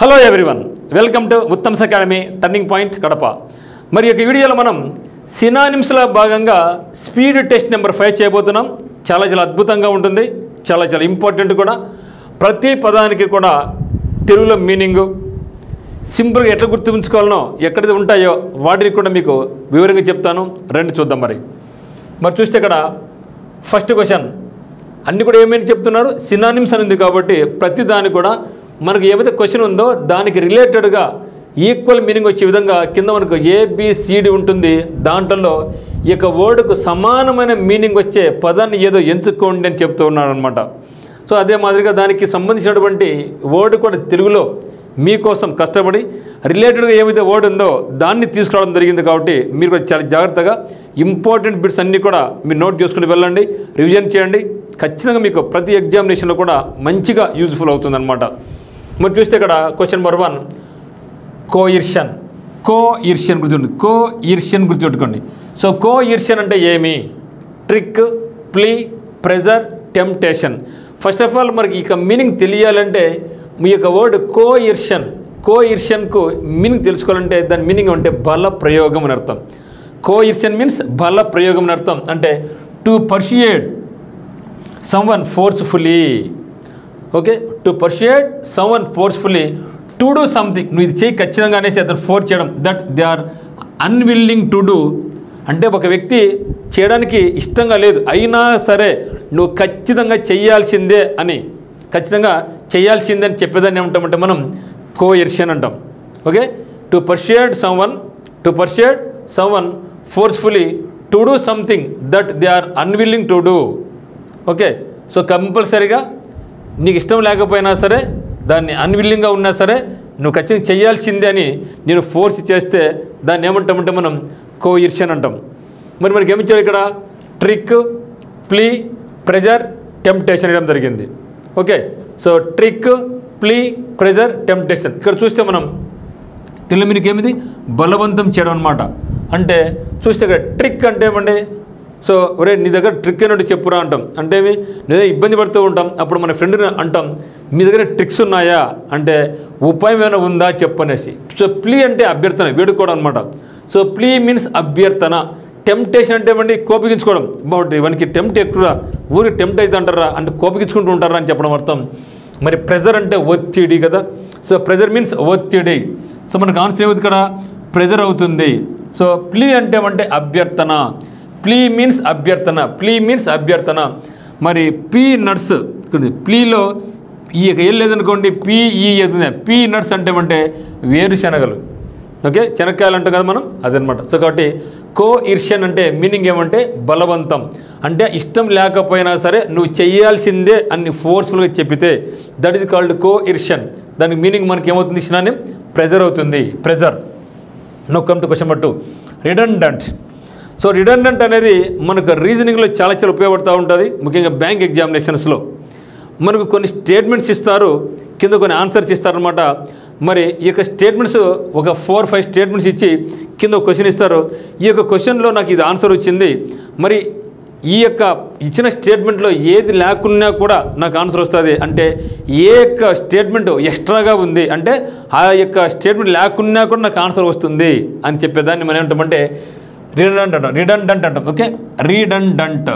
Hello everyone, welcome to Uttam's academy turning point Kadapa. మరి ఈ వీడియోలో మనం సినానిమ్స్లో భాగంగా స్పీడ్ టెస్ట్ నెంబర్ 5 చేయబోతున్నాం. చాలా అద్భుతంగా ఉంటుంది, చాలా ఇంపార్టెంట్ కూడా. ప్రతి పదానికి కూడా తెలుగులో మీనింగు సింపుల్గా ఎట్లా గుర్తుంచుకోవాలనో, ఎక్కడైతే ఉంటాయో వాటిని కూడా మీకు వివరంగా చెప్తాను. రండి చూద్దాం. మరి చూస్తే ఇక్కడ ఫస్ట్ క్వశ్చన్ అన్నీ కూడా ఏమేమి చెప్తున్నారు, సినానిమ్స్ అని ఉంది కాబట్టి ప్రతి దానికి కూడా మనకు ఏమైతే క్వశ్చన్ ఉందో దానికి రిలేటెడ్గా ఈక్వల్ మీనింగ్ వచ్చే విధంగా కింద మనకు ఏబిసిడి ఉంటుంది. దాంట్లో ఈ యొక్క వర్డ్కు సమానమైన మీనింగ్ వచ్చే పదాన్ని ఏదో ఎంచుకోండి అని చెప్తూ ఉన్నాడు అనమాట. సో అదే మాదిరిగా దానికి సంబంధించినటువంటి వర్డ్ కూడా తెలుగులో మీకోసం కష్టపడి రిలేటెడ్గా ఏమైతే వర్డ్ ఉందో దాన్ని తీసుకురావడం జరిగింది. కాబట్టి మీరు కూడా చాలా జాగ్రత్తగా ఇంపార్టెంట్ బిట్స్ అన్నీ కూడా మీరు నోట్ చేసుకుని వెళ్ళండి, రివిజన్ చేయండి. ఖచ్చితంగా మీకు ప్రతి ఎగ్జామినేషన్లో కూడా మంచిగా యూజ్ఫుల్ అవుతుందన్నమాట. మరి చూస్తే ఇక్కడ క్వశ్చన్ నెంబర్ 1 కోయిర్షన్. కోయిర్షన్ గుర్తుండి, కోయిర్షన్ గుర్తుపెట్టుకోండి. సో కోయిర్షన్ అంటే ఏమి? Trick, plea, pressure, temptation. First of all మనకి ఇక మీనింగ్ తెలియాలంటే మీ యొక్క వర్డ్ కోయిర్షన్, కోయిర్షన్కు మీనింగ్ తెలుసుకోవాలంటే దాని మీనింగ్ అంటే బల ప్రయోగం అని అర్థం. కోయిర్షన్ మీన్స్ బల ప్రయోగం అని అర్థం. అంటే to persuade someone forcefully. Okay, to persuade someone forcefully to do something. నువ్వు ఇది చేయి ఖచ్చితంగా అనేసి అతను ఫోర్స్ చేయడం. That they are unwilling to do. అంటే ఒక వ్యక్తి చేయడానికి ఇష్టంగా లేదు, అయినా సరే నువ్వు ఖచ్చితంగా చేయాల్సిందే అని, ఖచ్చితంగా చేయాల్సిందే అని చెప్పేదాన్ని ఏమంటామంటే మనం కోయిర్షన్ అంటాం. Okay, to persuade someone forcefully to do something that they are unwilling to do. Okay, so కంపల్సరీగా నీకు ఇష్టం లేకపోయినా సరే, దాన్ని అన్విల్లింగ్గా ఉన్నా సరే నువ్వు ఖచ్చితంగా చేయాల్సిందే అని నేను ఫోర్స్ చేస్తే దాన్ని ఏమంటామంటే మనం కోయిర్షన్ అంటాం. మరి మనకి ఏమిచ్చాడు ఇక్కడ? ట్రిక్, ప్లీ, ప్రెజర్, టెంప్టేషన్ ఇవ్వడం జరిగింది. Okay, so trick, plea, pressure, temptation. ఇక్కడ చూస్తే మనం తెలుగు మీకు ఏమిది? బలవంతం చేయడం అనమాట. అంటే చూస్తే ఇక్కడ ట్రిక్ అంటే ఏమండి? సో ఒరే నీ దగ్గర ట్రిక్ అయినట్టు చెప్పురా అంటాం. అంటే నేనే ఇబ్బంది పడుతూ ఉంటాం, అప్పుడు మన ఫ్రెండ్ని అంటాం మీ దగ్గర ట్రిక్స్ ఉన్నాయా అంటే ఉపాయం ఏమైనా ఉందా చెప్పనేసి. సో ప్లీ అంటే అభ్యర్థన, వేడుకోవడం అనమాట. సో ప్లీ మీన్స్ అభ్యర్థన. టెంప్టేషన్ అంటే ఏమండి? కోపగించుకోవడం. బాగుంటుంది వానికి టెంప్ట్ ఎక్కువ, ఊరికి టెంప్ట్ అయితే అంటారా అంటే కోపగించుకుంటూ ఉంటారా అని చెప్పడం అర్థం. మరి ప్రెజర్ అంటే ఒత్తిడి కదా. సో ప్రెజర్ మీన్స్ ఒత్తిడి. సో మనకు ఆన్సర్ ఏమవుతుంది ఇక్కడ? ప్రెజర్ అవుతుంది. సో ప్లీ అంటే ఏమంటే అభ్యర్థన. ప్లీ మీన్స్ అభ్యర్థన, ప్లీ మీన్స్ అభ్యర్థన. మరి పీ నట్స్, ప్లీలో ఈ ఏం లేదనుకోండి, పీఈ అవుతుంది. పీ నట్స్ అంటే ఏమంటే వేరుశనగలు. ఓకే, శనక్కాయలు అంటాం కదా మనం, అదనమాట. సో కాబట్టి కోయిర్షన్ అంటే మీనింగ్ ఏమంటే బలవంతం. అంటే ఇష్టం లేకపోయినా సరే నువ్వు చేయాల్సిందే అని ఫోర్స్ఫుల్గా చెప్పితే దట్ ఈజ్ కాల్డ్ కోయిర్షన్. దానికి మీనింగ్ మనకి ఏమవుతుంది? సినానిమ్ ప్రెజర్ అవుతుంది, pressure. Now come to question number 2 redundant. So redundant అనేది మనకు రీజనింగ్లో చాలా ఉపయోగపడుతూ ఉంటుంది. ముఖ్యంగా బ్యాంక్ ఎగ్జామినేషన్స్లో మనకు కొన్ని స్టేట్మెంట్స్ ఇస్తారు, కింద కొన్ని ఆన్సర్స్ ఇస్తారనమాట. మరి ఈ యొక్క స్టేట్మెంట్స్ ఒక 4-5 స్టేట్మెంట్స్ ఇచ్చి కింద ఒక క్వశ్చన్ ఇస్తారు. ఈ యొక్క క్వశ్చన్లో నాకు ఇది ఆన్సర్ వచ్చింది, మరి ఈ యొక్క ఇచ్చిన స్టేట్మెంట్లో ఏది లేకున్నా కూడా నాకు ఆన్సర్ వస్తుంది అంటే ఏ యొక్క స్టేట్మెంట్ ఎక్స్ట్రాగా ఉంది అంటే ఆ యొక్క స్టేట్మెంట్ లేకున్నా కూడా నాకు ఆన్సర్ వస్తుంది అని చెప్పేదాన్ని మనం ఏమంటామంటే రిడన్డెంట్ అంటాం. ఓకే, రీడన్డెంట్.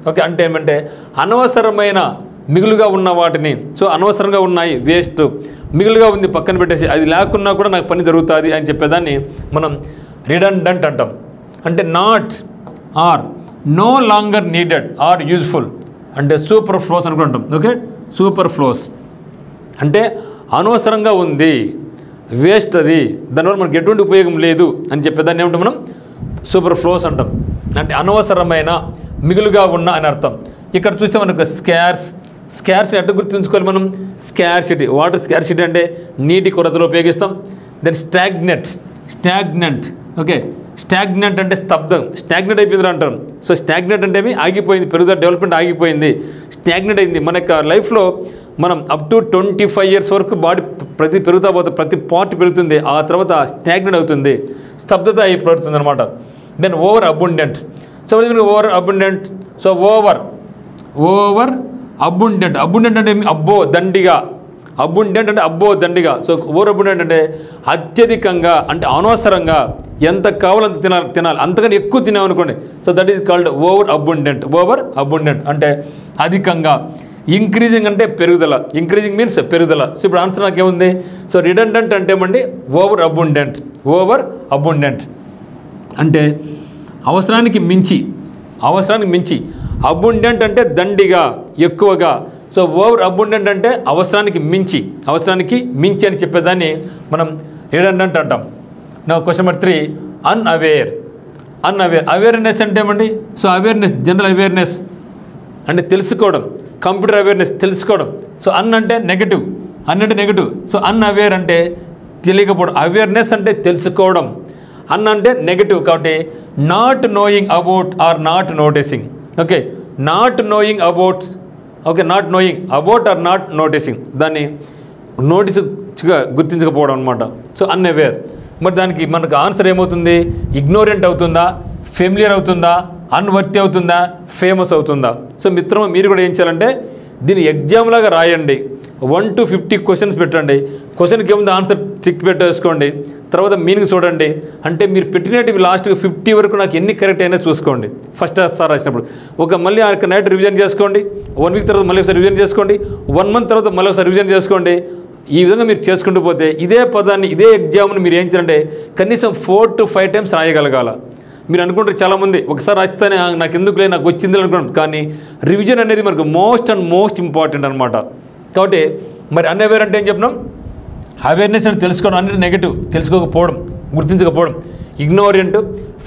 ఓకే, అంటే ఏమంటే అనవసరమైన మిగులుగా ఉన్న వాటిని, సో అనవసరంగా ఉన్నాయి, వేస్ట్, మిగులుగా ఉంది పక్కన పెట్టేసి అది లేకున్నా కూడా నాకు పని జరుగుతుంది అని చెప్పేదాన్ని మనం రిడన్డెంట్ అంటాం. అంటే not or no longer needed or useful అంటే సూపర్ ఫ్లోస్ అనుకుంటాం. ఓకే, సూపర్ ఫ్లోస్ అంటే అనవసరంగా ఉంది, వేస్ట్, అది దానివల్ల మనకి ఎటువంటి ఉపయోగం లేదు అని చెప్పేదాన్ని ఏమంటాం మనం సూపర్ ఫ్లోస్ అంటాం. అంటే అనవసరమైన, మిగులుగా ఉన్న అని అర్థం. ఇక్కడ చూస్తే మనకు స్కార్స్ ఎట్లా గుర్తుంచుకోవాలి మనం? స్కార్సిటీ, వాటర్ స్కార్సిటీ అంటే నీటి కొరతలో ఉపయోగిస్తాం. Then stagnant. ఓకే, స్టాగ్నెంట్ అంటే స్తబ్దం, స్టాగ్నెంట్ అయిపోయింది అంటారు. సో స్టాగ్నెంట్ అంటే ఆగిపోయింది, పెరుగుదల డెవలప్మెంట్ ఆగిపోయింది, స్టాగ్నెంట్ అయింది. మన యొక్క లైఫ్లో మనం అప్ టు 25 years వరకు బాడీ పెరుగుతా పోతుంది, ప్రతి పార్ట్ పెరుగుతుంది, ఆ తర్వాత స్టాగ్నెంట్ అవుతుంది, స్తబ్దత అయిపోతుంది అనమాట. Then over abundant. So over abundant. So over abundant అంటే అబ్బో దండిగా, అబుండెంట్ అంటే అబ్బో దండిగా. సో ఓవర్ అబుండెంట్ అంటే అత్యధికంగా, అంటే అనవసరంగా ఎంత కావాలంత తినాలి అంతకని ఎక్కువ తినామనుకోండి. So that is called over abundant. Over abundant అంటే అధికంగా. ఇంక్రీజింగ్ అంటే పెరుగుదల. ఇంక్రీజింగ్ మీన్స్ పెరుగుదల. సో ఇప్పుడు ఆన్సర్ నాకేముంది? సో రిడెండెంట్ అంటే ఏమండి? Over abundant. ఓవర్ అబుండెంట్ అంటే అవసరానికి మించి. అబుండెంట్ అంటే దండిగా, ఎక్కువగా. సో ఓవర్ అబుండెంట్ అంటే అవసరానికి మించి అని చెప్పేదాన్ని మనం రిడెండెంట్ అంటాం. నా క్వశ్చన్ నెంబర్ 3, అన్అవేర్. అవేర్నెస్ అంటే ఏమండి? సో అవేర్నెస్, జనరల్ అవేర్నెస్ అంటే తెలుసుకోవడం. కంప్యూటర్ అవేర్నెస్ తెలుసుకోవడం. సో అంటే నెగటివ్. సో అన్అవేర్ అంటే తెలియకపోవడం. అవేర్నెస్ అంటే తెలుసుకోవడం. అంటే నెగటివ్. కాబట్టి not knowing about or not noticing. Okay, not knowing about or not noticing, దాన్ని నోటీస్గా గుర్తించకపోవడం అనమాట. So unaware. మరి దానికి మనకు ఆన్సర్ ఏమవుతుంది? ఇగ్నోరెంట్ అవుతుందా, ఫెమిలియర్ అవుతుందా, అన్వర్తి అవుతుందా, ఫేమస్ అవుతుందా? సో మిత్రమా, మీరు కూడా ఏం చేయాలంటే దీన్ని ఎగ్జామ్ లాగా రాయండి. 1 to 50 క్వశ్చన్స్ పెట్టండి. క్వశ్చన్కి ఏముంది ఆన్సర్ టిక్ పెట్టేసుకోండి. తర్వాత మీనింగ్ చూడండి. అంటే మీరు పెట్టినవి లాస్ట్గా 50 వరకు నాకు ఎన్ని కరెక్ట్ అయినా చూసుకోండి. ఫస్ట్ సార్ రాసినప్పుడు మళ్ళీ ఆ నైట్ రివిజన్ చేసుకోండి. 1 వీక్ తర్వాత మళ్ళీ ఒకసారి రివిజన్ చేసుకోండి. 1 మంత్ తర్వాత మళ్ళీ ఒకసారి రివిజన్ చేసుకోండి. ఈ విధంగా మీరు చేసుకుంటూ పోతే ఇదే పదాన్ని, ఇదే ఎగ్జామ్ని మీరు ఏం చేయాలంటే కనీసం 4 to 5 times రాయగలగాల. మీరు అనుకుంటారు చాలామంది ఒకసారి రాస్తేనే నాకు ఎందుకులే, నాకు వచ్చింది అనుకుంటారు. కానీ రివిజన్ అనేది మనకు మోస్ట్ ఇంపార్టెంట్ అనమాట. కాబట్టి మరి అన్అవేర్ అంటే ఏం చెప్పినాం? అవేర్నెస్ అంటే తెలుసుకోవడం, అన్ని నెగటివ్, తెలుసుకోకపోవడం, గుర్తించకపోవడం. Ignorant,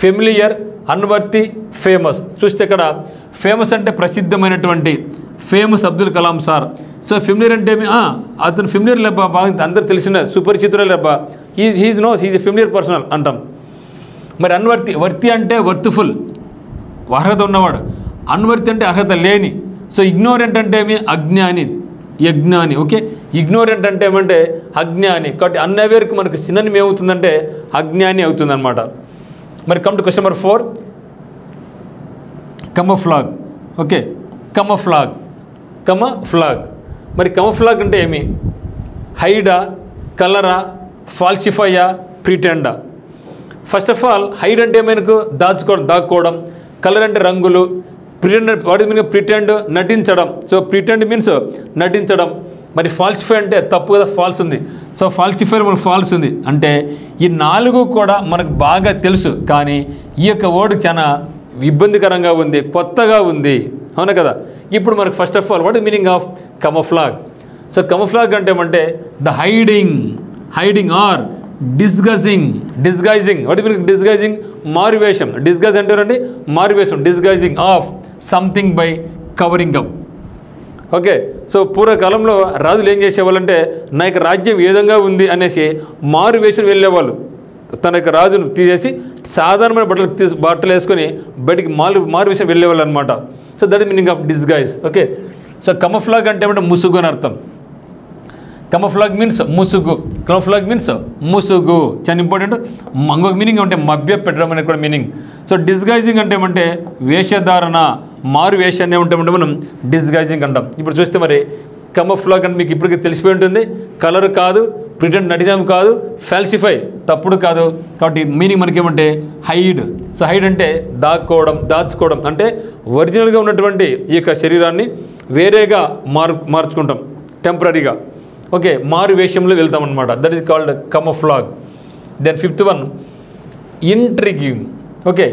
familiar, unworthy, famous. చూస్తే ఇక్కడ ఫేమస్ అంటే ప్రసిద్ధమైనటువంటి, famous Abdul Kalam sir. So familiar అంటే ఏమి? అతను ఫెమిలియర్ లేబ్బా, బాగా అందరు తెలిసిన సుపరిచితులే లేబ్బా, హీజ్ ఎ ఫెమిలియర్ పర్సనల్ అంటాం. మరి వర్తి అంటే వర్త్ఫుల్, అర్హత ఉన్నవాడు. అన్వర్తి అంటే అర్హత లేని. సో ఇగ్నోరెంట్ అంటే ఏమి? యజ్ఞాని. ఓకే, ఇగ్నోరెంట్ అంటే ఏమంటే అజ్ఞాని. కాబట్టి అన్అవేర్కి మనకు సినోనిమ్ ఏమవుతుందంటే అజ్ఞాని అవుతుందన్నమాట. మరి come to question number 4, camouflage. Okay, camouflage. మరి కమఫ్లాగ్ అంటే ఏమి? హైడా, కలరా, ఫాల్సిఫైయా, ప్రిటెండా? ఫస్ట్ ఆఫ్ ఆల్ హైడ్ అంటే మనకు దాక్కోవడం. కలర్ అంటే రంగులు. ప్రిటెండ్ నటించడం. సో ప్రిటెండ్ మీన్స్ నటించడం. మరి ఫాల్సిఫై అంటే తప్పు కదా, ఫాల్స్ ఉంది. సో ఫాల్సిఫై మనకు ఫాల్స్ ఉంది. అంటే ఈ 4 కూడా మనకు బాగా తెలుసు, కానీ ఈ యొక్క వర్డ్ చాలా ఇబ్బందికరంగా ఉంది, కొత్తగా ఉంది, అవునా కదా? ఇప్పుడు మనకు first of all what is meaning of camouflage? So camouflage అంటే ఏమంటే the hiding or disguising. What is meaning disguising? మారువేషం. డిస్గైజ్ అంటే రండి మారువేషం. Disguising of something by covering up. Okay, so పూర్వకాలంలో రాజులు ఏం చేసేవాళ్ళంటే నా యొక్క రాజ్యం ఏ విధంగా ఉంది అనేసి మారువేషం వెళ్ళేవాళ్ళు. తన యొక్క రాజును తీసేసి సాధారణమైన బట్టలు వేసుకొని బయటికి మారువేషం వెళ్ళేవాళ్ళు అనమాట. So that is meaning of disguise. Okay, so camouflage అంటే ఏమంటే ముసుగు అని అర్థం. కమఫ్లాగ్ మీన్స్ ముసుగు. ముసుగు చాలా ఇంపార్టెంట్. ఇంకొక మీనింగ్ అంటే మభ్య పెట్టడం అనేది కూడా మీనింగ్. సో డిస్గైజింగ్ అంటే ఏమంటే వేషధారణ, మారు వేషాన్ని ఏమంటే మనం డిస్గైజింగ్ అంటాం. ఇప్పుడు చూస్తే మరి కమఫ్లాగ్ అంటే మీకు ఇప్పటికీ తెలిసిపోయి ఉంటుంది. కలర్ కాదు, ప్రిటెండ్ నటిజం కాదు, ఫాల్సిఫై తప్పుడు కాదు. కాబట్టి మీనింగ్ మనకేమంటే హైడ్. సో హైడ్ అంటే దాచుకోవడం అంటే ఒరిజినల్గా ఉన్నటువంటి ఈ యొక్క శరీరాన్ని వేరేగా మార్చుకుంటాం టెంపరీగా. ఓకే, మారు వేషంలో వెళ్తాం అనమాట. That is called camouflage. Then 5th one, intriguing. Okay,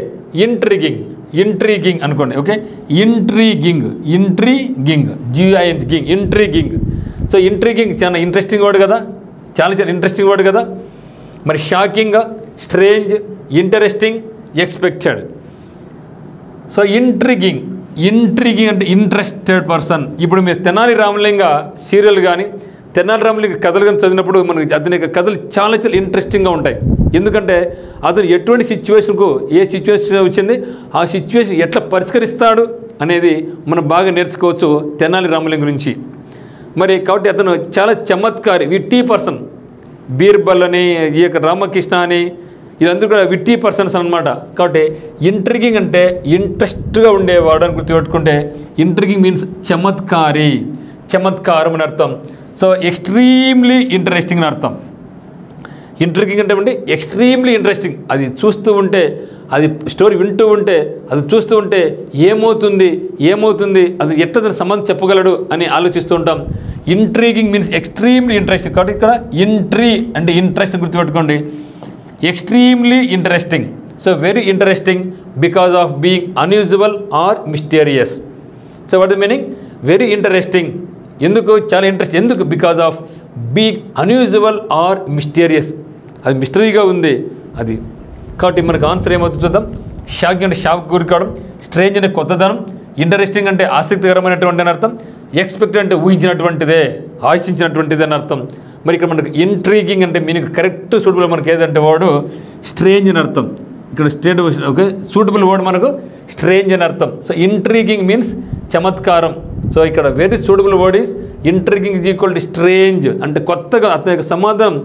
intriguing అనుకోండి. Okay, intriguing. Intriguing. So intriguing చాలా ఇంట్రెస్టింగ్ వర్డ్ కదా, చాలా ఇంట్రెస్టింగ్ వర్డ్ కదా. మరి shocking, strange, interesting, expected. So intriguing అంటే ఇంట్రెస్టెడ్ పర్సన్. ఇప్పుడు మీరు తెనాలి రామలింగ సీరియల్ కానీ తెనాలి రామలింగ కథలు కానీ చదివినప్పుడు మనకి అతని యొక్క కథలు చాలా ఇంట్రెస్టింగ్గా ఉంటాయి. ఎందుకంటే అతను ఎటువంటి సిచ్యువేషన్కు ఏ సిచ్యువేషన్ వచ్చింది, ఆ సిచ్యువేషన్ ఎట్లా పరిష్కరిస్తాడు అనేది మనం బాగా నేర్చుకోవచ్చు తెనాలి రామలింగ గురించి. మరి కాబట్టి అతను చాలా చమత్కారి, విట్టి పర్సన్. బీర్బల్ అని, ఈ యొక్క రామకృష్ణ అని, వీళ్ళందరూ కూడా విట్టి పర్సన్స్ అనమాట. కాబట్టి ఇంట్రిగింగ్ అంటే ఇంట్రెస్ట్గా ఉండేవాడు అని గుర్తుపెట్టుకుంటే ఇంట్రిగింగ్ మీన్స్ చమత్కారం అని అర్థం. సో ఎక్స్ట్రీమ్లీ ఇంట్రెస్టింగ్ అని అర్థం. ఇంట్రిగింగ్ అంటే ఏమంటే ఎక్స్ట్రీమ్లీ ఇంట్రెస్టింగ్. అది చూస్తూ ఉంటే, అది స్టోరీ వింటూ ఉంటే, అది చూస్తూ ఉంటే ఏమవుతుంది అది ఎట్లా దాని సంబంధం చెప్పగలడు అని ఆలోచిస్తూ ఉంటాం. Intriguing means extremely interesting. కాబట్టి ఇక్కడ ఇంట్రీ అంటే ఇంట్రెస్ట్ గుర్తుపెట్టుకోండి. Extremely interesting. So very interesting because of being unusual or mysterious. So what the meaning? Very interesting. ఎందుకు చాలా ఇంట్రెస్ట్? ఎందుకు? Because of being unusual or mysterious. అది మిస్టరీగా ఉంది అది. కాబట్టి మనకు ఆన్సర్ ఏమవుతుంది చూద్దాం. షాక్ అంటే షాక్ గురి కావడం, స్ట్రేంజ్ అంటే కొత్తదనం, ఇంట్రెస్టింగ్ అంటే ఆసక్తికరమైనటువంటి అని అర్థం, ఎక్స్పెక్ట్ అంటే ఊహించినటువంటిదే, ఆశించినటువంటిదే అని అర్థం. మరి ఇక్కడ మనకు ఇంట్రీగింగ్ అంటే మీనింగ్ కరెక్ట్ సూటబుల్ మనకి ఏదంటే వర్డ్ స్ట్రేంజ్ అని అర్థం. ఇక్కడ స్టేట్ ఓకే సూటబుల్ వర్డ్ మనకు స్ట్రేంజ్ అని అర్థం. సో ఇంట్రీగింగ్ మీన్స్ చమత్కారం. సో ఇక్కడ very suitable word is intriguing is equal to strange. అంటే కొత్తగా అతని యొక్క సమాధానం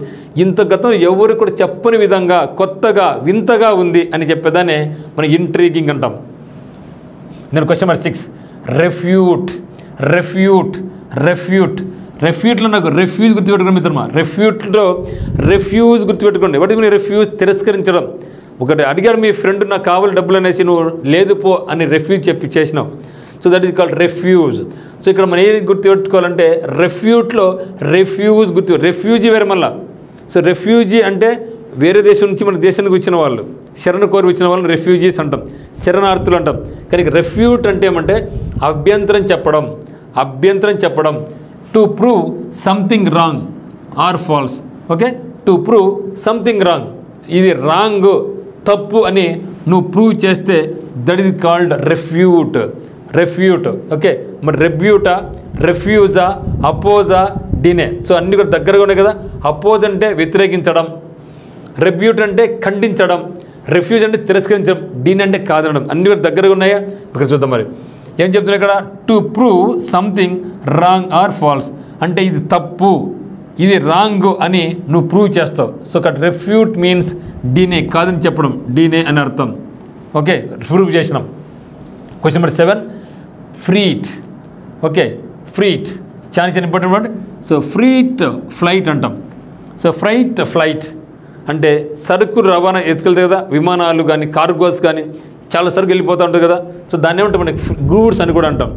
ఇంత గతం ఎవరు కూడా చెప్పని విధంగా కొత్తగా వింతగా ఉంది అని చెప్పేదాన్ని మనం ఇంట్రీగింగ్ అంటాం. నేను క్వశ్చన్ నెంబర్ 6 రెఫ్యూట్. రెఫ్యూట్లో నాకు రెఫ్యూజ్ గుర్తుపెట్టుకోండి మిత్రమా. రెఫ్యూట్లో రెఫ్యూజ్ గుర్తుపెట్టుకోండి. వాటి మీద రెఫ్యూజ్ తిరస్కరించడం. ఒకటి అడిగాడు మీ ఫ్రెండ్ నాకు కావాలి డబ్బులు అనేసి నువ్వు లేదు పో అని రెఫ్యూజ్ చేసినావు. So that is called refuse. So ఇక్కడ మనం ఏది గుర్తుపెట్టుకోవాలంటే రెఫ్యూట్లో రెఫ్యూజ్ రెఫ్యూజీ వేరే మళ్ళా. సో రెఫ్యూజీ అంటే వేరే దేశం నుంచి మన దేశానికి వచ్చిన వాళ్ళు, శరణ కోరి వచ్చిన వాళ్ళని రెఫ్యూజీస్ అంటాం, శరణార్థులు అంటాం. కానీ రెఫ్యూట్ అంటే ఏమంటే అభ్యంతరం చెప్పడం. To prove something wrong or false. Okay, to prove something wrong, ఇది రాంగ్ తప్పు అని నువ్వు ప్రూవ్ చేస్తే that is called refute. Okay, మరి రెబ్యూటా, రెఫ్యూజా, అపోజా, డినే. సో అన్నీ కూడా దగ్గరగా ఉన్నాయి కదా. అపోజ్ అంటే వ్యతిరేకించడం, రెబ్యూట్ అంటే ఖండించడం, రెఫ్యూజ్ అంటే తిరస్కరించడం, డినే అంటే కాదనడం. అన్నీ కూడా దగ్గరగా ఉన్నాయా? ఇక్కడ చూద్దాం మరి ఏం చెప్తున్నా ఇక్కడ. To prove something wrong or false అంటే ఇది తప్పు, ఇది రాంగ్ అని నువ్వు ప్రూవ్ చేస్తావు. సో ఇక్కడ రెఫ్యూట్ మీన్స్ డినే, కాదని చెప్పడం, డినే అని అర్థం. ఓకే, ప్రూవ్ చేసినాం. Question number 7 freight. Okay, freight చాలా ఇంపార్టెంట్ వర్డ్. సో ఫ్లైట్ అంటాం. సో ఫ్లైట్ అంటే సరుకు రవాణా ఎత్తుకెళ్తాయి కదా, విమానాలు కానీ కార్గోస్ కానీ చాలా సరుకు వెళ్ళిపోతూ ఉంటుంది కదా. సో దాన్ని ఏమంటాం మనకి గూడ్స్ అని కూడా అంటాం.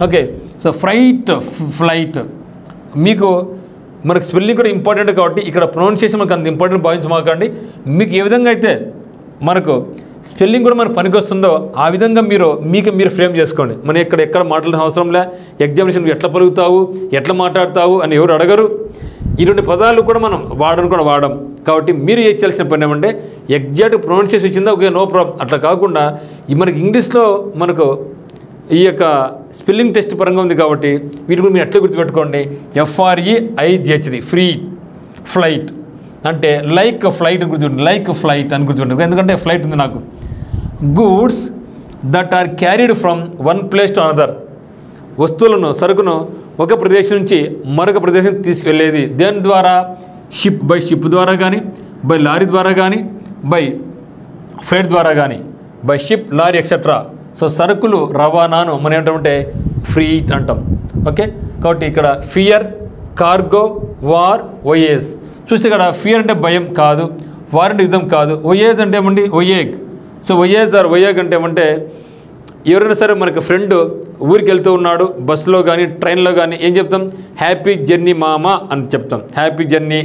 ఓకే, సో ఫ్లైట్ మనకు స్పెల్లింగ్ కూడా ఇంపార్టెంట్ కాబట్టి ఇక్కడ ప్రొనౌన్సియేషన్ మనకు అంత ఇంపార్టెంట్ భావించమాకండి. మీకు ఏ విధంగా అయితే మనకు స్పెల్లింగ్ కూడా మనకు పనికి వస్తుందో ఆ విధంగా మీరు ఫ్రేమ్ చేసుకోండి. మనం ఎక్కడ మాట్లాడిన అవసరం లే. ఎగ్జామినేషన్ ఎట్లా పలుకుతావు, ఎట్లా మాట్లాడతావు అని ఎవరు అడగరు. ఈ 2 పదాలు కూడా మనం వాడం. కాబట్టి మీరు ఏం చేయాల్సిన పని ఏమంటే ఎగ్జాక్ట్ ప్రొనౌన్సియేషన్ ఇచ్చిందా ఓకే నో ప్రాబ్లం. అట్లా కాకుండా మనకి ఇంగ్లీష్లో మనకు ఈ యొక్క స్పెల్లింగ్ టెస్ట్ పరంగా ఉంది కాబట్టి వీటి కూడా మీరు ఎట్లా గుర్తుపెట్టుకోండి. FREIGHT ఫ్లైట్ అంటే లైక్ ఫ్లైట్ అని గుర్తుపెట్టండి. లైక్ ఫ్లైట్ అని గుర్తుపెట్టండి, ఎందుకంటే ఫ్లైట్ ఉంది నాకు. Goods that are carried from one place to another. వస్తువులను సరుకును ఒక ప్రదేశం నుంచి మరొక ప్రదేశం తీసుకెళ్లేది దేని ద్వారా? బై షిప్ ద్వారా కానీ, బై లారీ ద్వారా కానీ, బై ఫ్లైట్ ద్వారా కానీ, by ship, lorry etcetera. So సరుకులు రవాణాను మనం ఏమంటామంటే ఫ్రీట్ అంటాం. ఓకే, కాబట్టి ఇక్కడ ఫియర్, కార్గో, వార్, వయేజ్. చూస్తే ఇక్కడ ఫియర్ అంటే భయం కాదు, వార్ అంటే యుద్ధం కాదు, వయేజ్ అంటే ఏమండి వయేగ్. సో వయేజ్ ఆర్ వయేగ్ అంటే ఏమంటే ఎవరైనా సరే మనకు ఫ్రెండ్ ఊరికి వెళ్తూ ఉన్నాడు, బస్సులో కానీ ట్రైన్లో కానీ ఏం చెప్తాం? హ్యాపీ జర్నీ మామ అని చెప్తాం. హ్యాపీ జర్నీ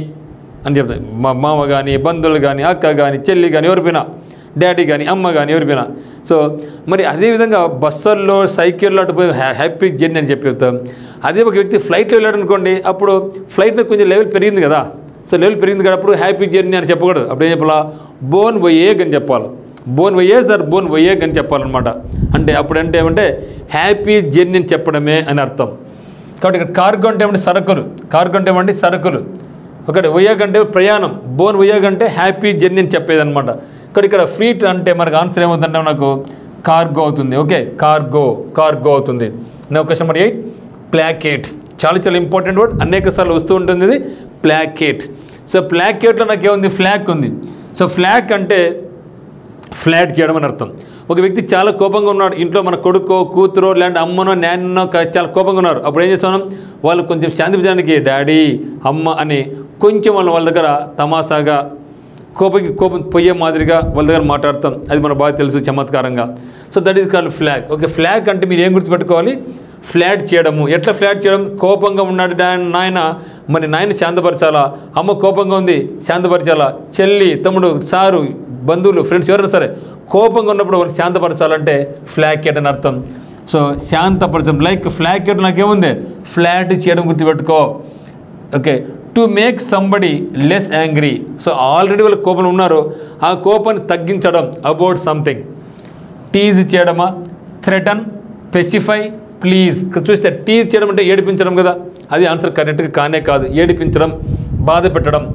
అని చెప్తాం. మా మామ కానీ, బంధువులు కానీ, అక్క కానీ, చెల్లి కానీ, ఎవరిపోయినా, డాడీ కానీ, అమ్మ కానీ, ఎవరిపోయినా. సో మరి అదేవిధంగా బస్సుల్లో, సైకిల్లో అటు పోయి హ్యాపీ జర్నీ అని చెప్తాం. అదే ఒక వ్యక్తి ఫ్లైట్లో వెళ్ళాడు అనుకోండి, అప్పుడు ఫ్లైట్లో కొంచెం లెవెల్ పెరిగింది కదా. సో లెవెల్ పెరిగింది కదా, అప్పుడు హ్యాపీ జర్నీ అని చెప్పకూడదు. అప్పుడు ఏం చెప్పాలా? బోన్ వయేగ్ అని చెప్పాలి. బోన్ వయేజ్ ఆర్ బోన్ వయేగ్ అని చెప్పాలన్నమాట. అంటే అప్పుడంటే ఏమంటే హ్యాపీ జర్నీ అని చెప్పడమే అని అర్థం. కాబట్టి ఇక్కడ కార్గో అంటే ఏమంటే సరుకులు, కార్గో అంటే ఏమంటే సరుకులు. ఒకటి వయేగ్ అంటే ప్రయాణం, బోన్ వయేగ్ అంటే హ్యాపీ జర్నీ అని చెప్పేదన్నమాట. ఇక్కడ ఫ్రీట్ అంటే మనకు ఆన్సర్ ఏమవుతుందంటే నాకు కార్గో అవుతుంది. ఓకే, కార్గో అవుతుంది. నా క్వశ్చన్ నెంబర్ 8 ప్లాకెట్. చాలా ఇంపార్టెంట్ వర్డ్, అనేక సార్లు వస్తూ ఉంటుంది ఇది ప్లాకెట్. సో ప్లాకెట్లో నాకు ఏముంది? ఫ్లాగ్ ఉంది. సో ఫ్లాగ్ అంటే ఫ్లాట్ చేయడం అని అర్థం. ఒక వ్యక్తి చాలా కోపంగా ఉన్నాడు, ఇంట్లో మన కొడుకో కూతురో లేదంటే అమ్మనో నాన్నో చాలా కోపంగా ఉన్నారు. అప్పుడు ఏం చేస్తున్నాం, వాళ్ళు కొంచెం శాంతించడానికి డాడీ అమ్మ అని కొంచెం వాళ్ళ దగ్గర తమాషాగా కోపం పొయ్యే మాదిరిగా వాళ్ళ దగ్గర మాట్లాడతాం. అది మనకు బాగా తెలుసు చమత్కారంగా. So that is called flag. Okay, flag అంటే మీరు ఏం గుర్తుపెట్టుకోవాలి, ఫ్లాట్ చేయడము. ఎట్లా ఫ్లాట్ చేయడం, కోపంగా ఉన్నాడు నాయన, మరి నాయన శాంతపరచాలా, అమ్మ కోపంగా ఉంది శాంతపరచాలా, చెల్లి తమ్ముడు సారు బంధువులు ఫ్రెండ్స్ ఎవరైనా సరే కోపంగా ఉన్నప్పుడు వాళ్ళని శాంతపరచాలంటే ఫ్లాగ్ కేట్ అని అర్థం. సో శాంతపరచడం లైక్ ఫ్లాగ్ కేట్ నాకేముంది, ఫ్లాట్ చేయడం గుర్తుపెట్టుకో. Okay, to make somebody less angry. So already వాళ్ళు కోపంలో ఉన్నారు, ఆ కోపాన్ని తగ్గించడం, అబౌట్ సంథింగ్. టీజ్ చేయడమా, థ్రెటన్, స్పెసిఫై, ప్లీజ్. చూస్తే టీజ్ చేయడం అంటే ఏడిపించడం కదా, అది ఆన్సర్ కరెక్ట్గా కానే కాదు. ఏడిపించడం, బాధ పెట్టడం.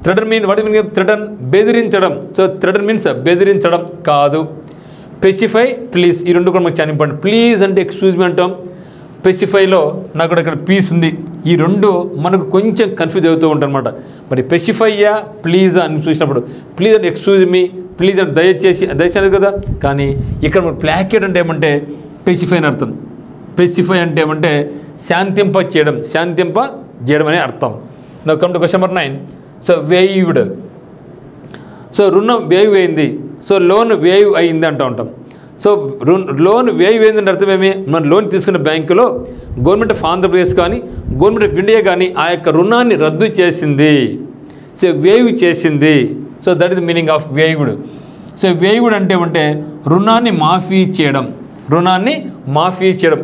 Threaten mean what mean, threaten బెదిరించడం. సో థ్రెటన్ మీన్స్ బెదిరించడం కాదు. స్పెసిఫై, ప్లీజ్, ఈ రెండు కూడా మనకు చాలా ఇంపార్టెంట్. ప్లీజ్ అంటే ఎక్స్క్యూజ్ మీ అంటాం, స్పెసిఫైలో నాకు కూడా ఇక్కడ పీస్ ఉంది. ఈ రెండు మనకు కొంచెం కన్ఫ్యూజ్ అవుతూ ఉంటాయి అనమాట. మరి స్పెసిఫైయా ప్లీజా అని చూసినప్పుడు ప్లీజ్ అంటే ఎక్స్క్యూజ్ మీ, ప్లీజ్ అంటే దయచేసి కదా. కానీ ఇక్కడ మన ప్లాకెట్ అంటే ఏమంటే స్పెసిఫై అని అర్థం. స్పెసిఫై అంటే ఏమంటే శాంతింప చేయడం అనే అర్థం. నాకు come to question number 9. So waived. So రుణం వేవ్ అయింది, సో లోన్ వేవ్ అయింది అంటూ ఉంటాం. సో లోన్ వేవ్ అయిందంటే అర్థం ఏమి, మన లోన్ తీసుకున్న బ్యాంకులో గవర్నమెంట్ ఆఫ్ ఆంధ్రప్రదేశ్ కానీ గవర్నమెంట్ ఆఫ్ ఇండియా కానీ ఆ యొక్క రుణాన్ని రద్దు చేసింది. సో వేవ్ చేసింది. So that is the meaning of waived. So waived అంటే రుణాన్ని మాఫీ చేయడం.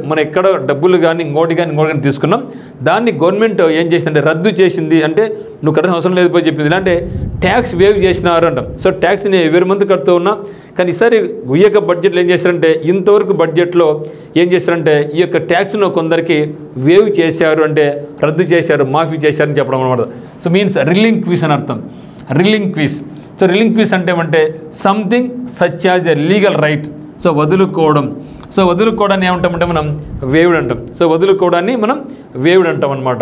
మనం ఎక్కడ డబ్బులు కానీ ఇంకోటి కానీ తీసుకున్నాం, దాన్ని గవర్నమెంట్ ఏం చేసిందంటే రద్దు చేసింది. అంటే నువ్వు కట్టాల్సిన అవసరం లేదు పోయి చెప్పింది. అంటే ట్యాక్స్ వేవ్ చేసినారు అంటాం. సో ట్యాక్స్ని ఎవరి మంది కడుతూ ఉన్నా, కానీ ఈసారి ఉయ్యక బడ్జెట్లో ఏం చేశారంటే, ఇంతవరకు బడ్జెట్లో ఏం చేశారంటే ఈ యొక్క ట్యాక్స్ను కొందరికి వేవ్ చేశారు, అంటే రద్దు చేశారు, మాఫీ చేశారని చెప్పడం అనమాట. సో మీన్స్ రిలింక్విష్ అని అర్థం. రిలింక్విష్. సో రిలింక్విష్ అంటే ఏమంటే something such as a legal right. So వదులుకోవడం. సో వదులుకోవడాన్ని ఏమంటామంటే మనం వేవ్డ్ అంటాం. సో వదులుకోవడాన్ని మనం వేవ్డ్ అంటాం అనమాట.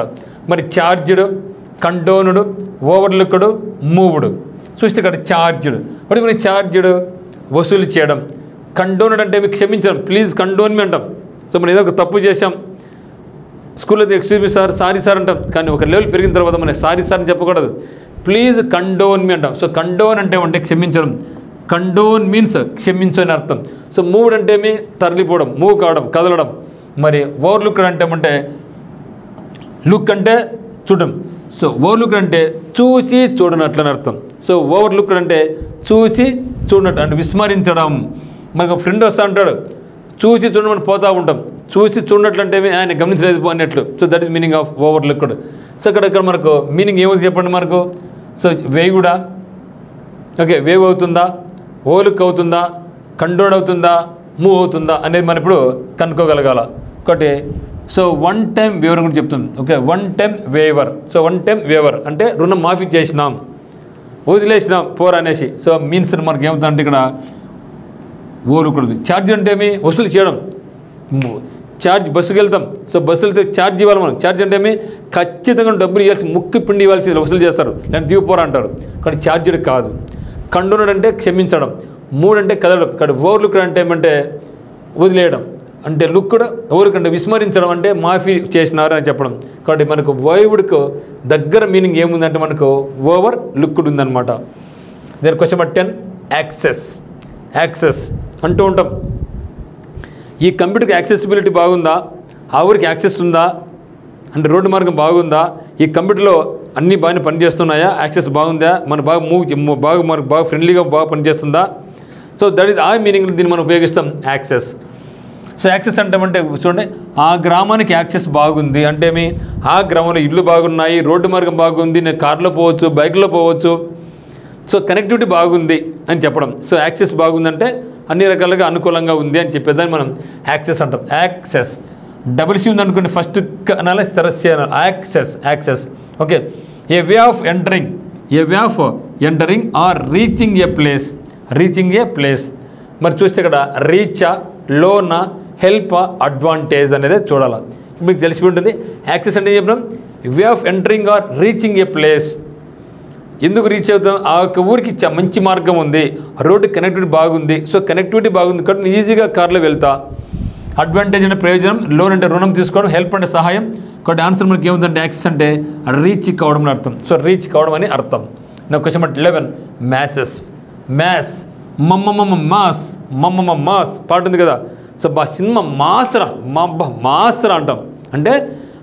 మరి ఛార్జ్డ్, కండోన్డ్, ఓవర్లుక్డ్, మూవ్డ్. చూస్తే ఇక్కడ ఛార్జ్డ్ అంటే మనం ఛార్జ్డ్ వసూలు చేయడం. కండోన్డ్ అంటే మీకు క్షమించడం, ప్లీజ్ కండోన్ మీ అంటాం. సో మనం ఏదో ఒక తప్పు చేసాం, స్కూల్లో excuse me sir, sorry sir అంటాం. కానీ ఒక లెవెల్ పెరిగిన తర్వాత మనం సారీ సార్ అని చెప్పకూడదు, ప్లీజ్ కండోన్ మీ అంటాం. సో కండోన్ అంటే క్షమించడం. కండోన్ మీన్స్ క్షమించు అని అర్థం. సో మూవ్డ్ అంటే ఏమి, తరలిపోవడం, మూవ్ కావడం, కదలడం. మరి ఓవర్లుక్డ్ అంటే లుక్ అంటే చూడడం. సో ఓవర్లుక్డ్ అంటే చూసి చూడనట్లు అని అర్థం. సో ఓవర్లుక్డ్ అంటే చూసి చూడనట్టు అంటే విస్మరించడం. మనకు ఫ్రెండ్ వస్తూ ఉంటాడు, చూసి చూడమని పోతూ ఉంటాం. చూసి చూడనట్లు అంటే ఆయన గమనించలేదు అన్నట్లు. So that is meaning of overlooked. So ఇక్కడ మనకు మీనింగ్ ఏమవుతుంది చెప్పండి మనకు. సో వేవ్ కూడా ఓకే, వేవ్ అవుతుందా, ఓలుక్ అవుతుందా, కండోడ్ అవుతుందా, మూవ్ అవుతుందా అనేది మనం ఇప్పుడు కనుక్కోగలగాల. ఒకటి సో వన్ టైం వేవర్ కూడా చెప్తుంది. Okay, one time waiver. So one time waiver అంటే రుణం మాఫీ చేసినాం, వదిలేసినాం పోర్ అనేసి. సో మీన్స్ మనకి ఏమవుతుందంటే ఇక్కడ ఓలుకుడు. ఛార్జ్ అంటే ఏమి, వసూలు చేయడం. ఛార్జ్ బస్సుకి వెళ్తాం, సో బస్సులు వెళ్తే ఛార్జ్ ఇవ్వాలి మనం. ఛార్జ్ అంటే ఏమి, ఖచ్చితంగా డబ్బులు ఇవ్వాల్సి, ముక్కు పిండి ఇవ్వాల్సి వసూలు చేస్తారు, లేదంటే దిగిపోరా అంటారు. కానీ ఛార్జ్డ్ కాదు. కండోనడ్ అంటే క్షమించడం. మూడు అంటే కదలడం. ఇక్కడ ఓవర్లుక్డ్ అంటే ఏమంటే వదిలేయడం. అంటే లుక్డ్ ఓవర్కంటే విస్మరించడం, అంటే మాఫీ చేసినారు అని చెప్పడం. కాబట్టి మనకు వేవ్డ్కు దగ్గర మీనింగ్ ఏముందంటే మనకు ఓవర్ లుక్డ్ ఉందన్నమాట. దేని క్వశ్చన్ నెంబర్ 10 యాక్సెస్. యాక్సెస్ అంటూ ఉంటాం. ఈ కంప్యూటర్కి యాక్సెసిబిలిటీ బాగుందా, ఆ ఊరికి యాక్సెస్ ఉందా, అంటే రోడ్డు మార్గం బాగుందా, ఈ కంప్యూటర్లో అన్నీ బాగానే పనిచేస్తున్నాయా, యాక్సెస్ బాగుందా, మన మనకు బాగా ఫ్రెండ్లీగా బాగా పనిచేస్తుందా. సో దట్ ఈస్ ఆ మీనింగ్ దీన్ని మనం ఉపయోగిస్తాం యాక్సెస్. సో యాక్సెస్ అంటే చూడండి, ఆ గ్రామానికి యాక్సెస్ బాగుంది అంటే ఆ గ్రామంలో ఇళ్ళు బాగున్నాయి, రోడ్డు మార్గం బాగుంది, నేను కార్లో పోవచ్చు, బైక్లో పోవచ్చు. సో కనెక్టివిటీ బాగుంది అని చెప్పడం. సో యాక్సెస్ బాగుందంటే అన్ని రకాలుగా అనుకూలంగా ఉంది అని చెప్పేదాన్ని మనం యాక్సెస్ అంటాం. యాక్సెస్ డబుల్ సి ఉందనుకోండి, ఫస్ట్ అనాలి, సరస్య అనాలి. Access. Access okay. A way of entering, a way of entering or reaching a place. Reaching a place. మరి చూస్తే ఇక్కడ రీచా, లోనా, హెల్ప్, అడ్వాంటేజ్ అనేది చూడాలి. మీకు తెలిసి ఉంటుంది. యాక్సెస్ అంటే చెప్పినాం, way of entering or reaching a place. ఎందుకు రీచ్ అవుతాం? ఆ యొక్క ఊరికి మంచి మార్గం ఉంది, రోడ్డు కనెక్టివిటీ బాగుంది. సో కనెక్టివిటీ బాగుంది కాబట్టి నేను ఈజీగా కార్లో వెళ్తా. అడ్వాంటేజ్ అంటే ప్రయోజనం, లోన్ అంటే రుణం తీసుకోవడం, హెల్ప్ అంటే సహాయం. కాబట్టి ఆన్సర్ మనకి ఏముందంటే యాక్సెస్ అంటే రీచ్ కావడం అని అర్థం. సో రీచ్ కావడం అని అర్థం. నా question number 11 masses. Mass mass mass పాట ఉంది కదా. సో సినిమా మాస్రా అంటాం. అంటే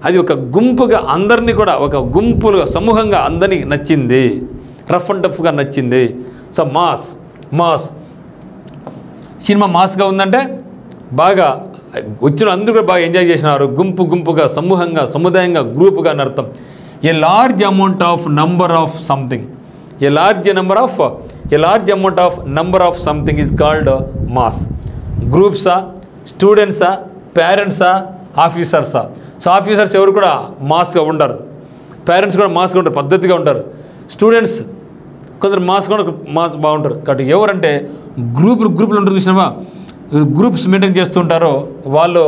అది ఒక గుంపుగా అందరినీ కూడా ఒక గుంపులుగా సమూహంగా అందరినీ నచ్చింది, రఫ్ అండ్ టఫ్గా నచ్చింది. సో మాస్ సినిమా మాస్గా ఉందంటే బాగా వచ్చిన అందరూ కూడా బాగా ఎంజాయ్ చేసినారు, గుంపుగా సమూహంగా సముదాయంగా గ్రూపుగా అని అర్థం. A large amount of number of something, a large amount of number of something is called mass. గ్రూప్సా, స్టూడెంట్సా, పేరెంట్సా, ఆఫీసర్సా? సో ఆఫీసర్స్ ఎవరు కూడా మాస్గా ఉంటారు, పేరెంట్స్ కూడా మాస్గా ఉంటారు, పద్ధతిగా ఉంటారు. స్టూడెంట్స్ కొందరు మాస్ బాగుంటారు. కాబట్టి ఎవరంటే గ్రూపులు ఉంటారు చూసినావా, గ్రూప్స్ మెయింటైన్ చేస్తూ ఉంటారో వాళ్ళు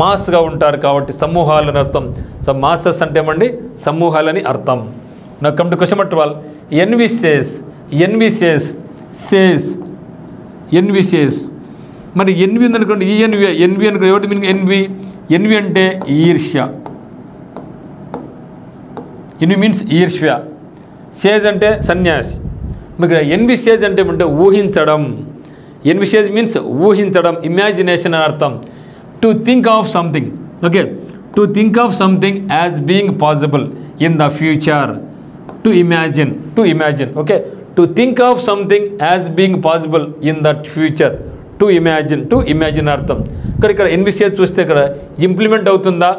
మాస్గా ఉంటారు. కాబట్టి సమూహాలని అర్థం. సో మాసెస్ అంటే ఏమండి సమూహాలని అర్థం. నాకు come to question number 12 envisage. మరి ఎన్వి ఉందనుకోండి, ఈ ఎన్వి అనుకో ఏమిటి మీనింగ్? ఎన్వి అంటే ఈర్ష్య. ఎన్వి మీన్స్ ఈర్ష్య. సేజ్ అంటే సన్యాసి. మీకు ఎన్వి సేజ్ అంటే ఏమంటే ఊహించడం. ఎన్వి సేజ్ మీన్స్ ఊహించడం, ఇమాజినేషన్ అని అర్థం. To think of something. Okay, to think of something as being possible in the future. To imagine. Okay, to think of something as being possible in that future. To imagine అర్థం. ఇక్కడ envisage చూస్తే ఇక్కడ implement అవుతుందా,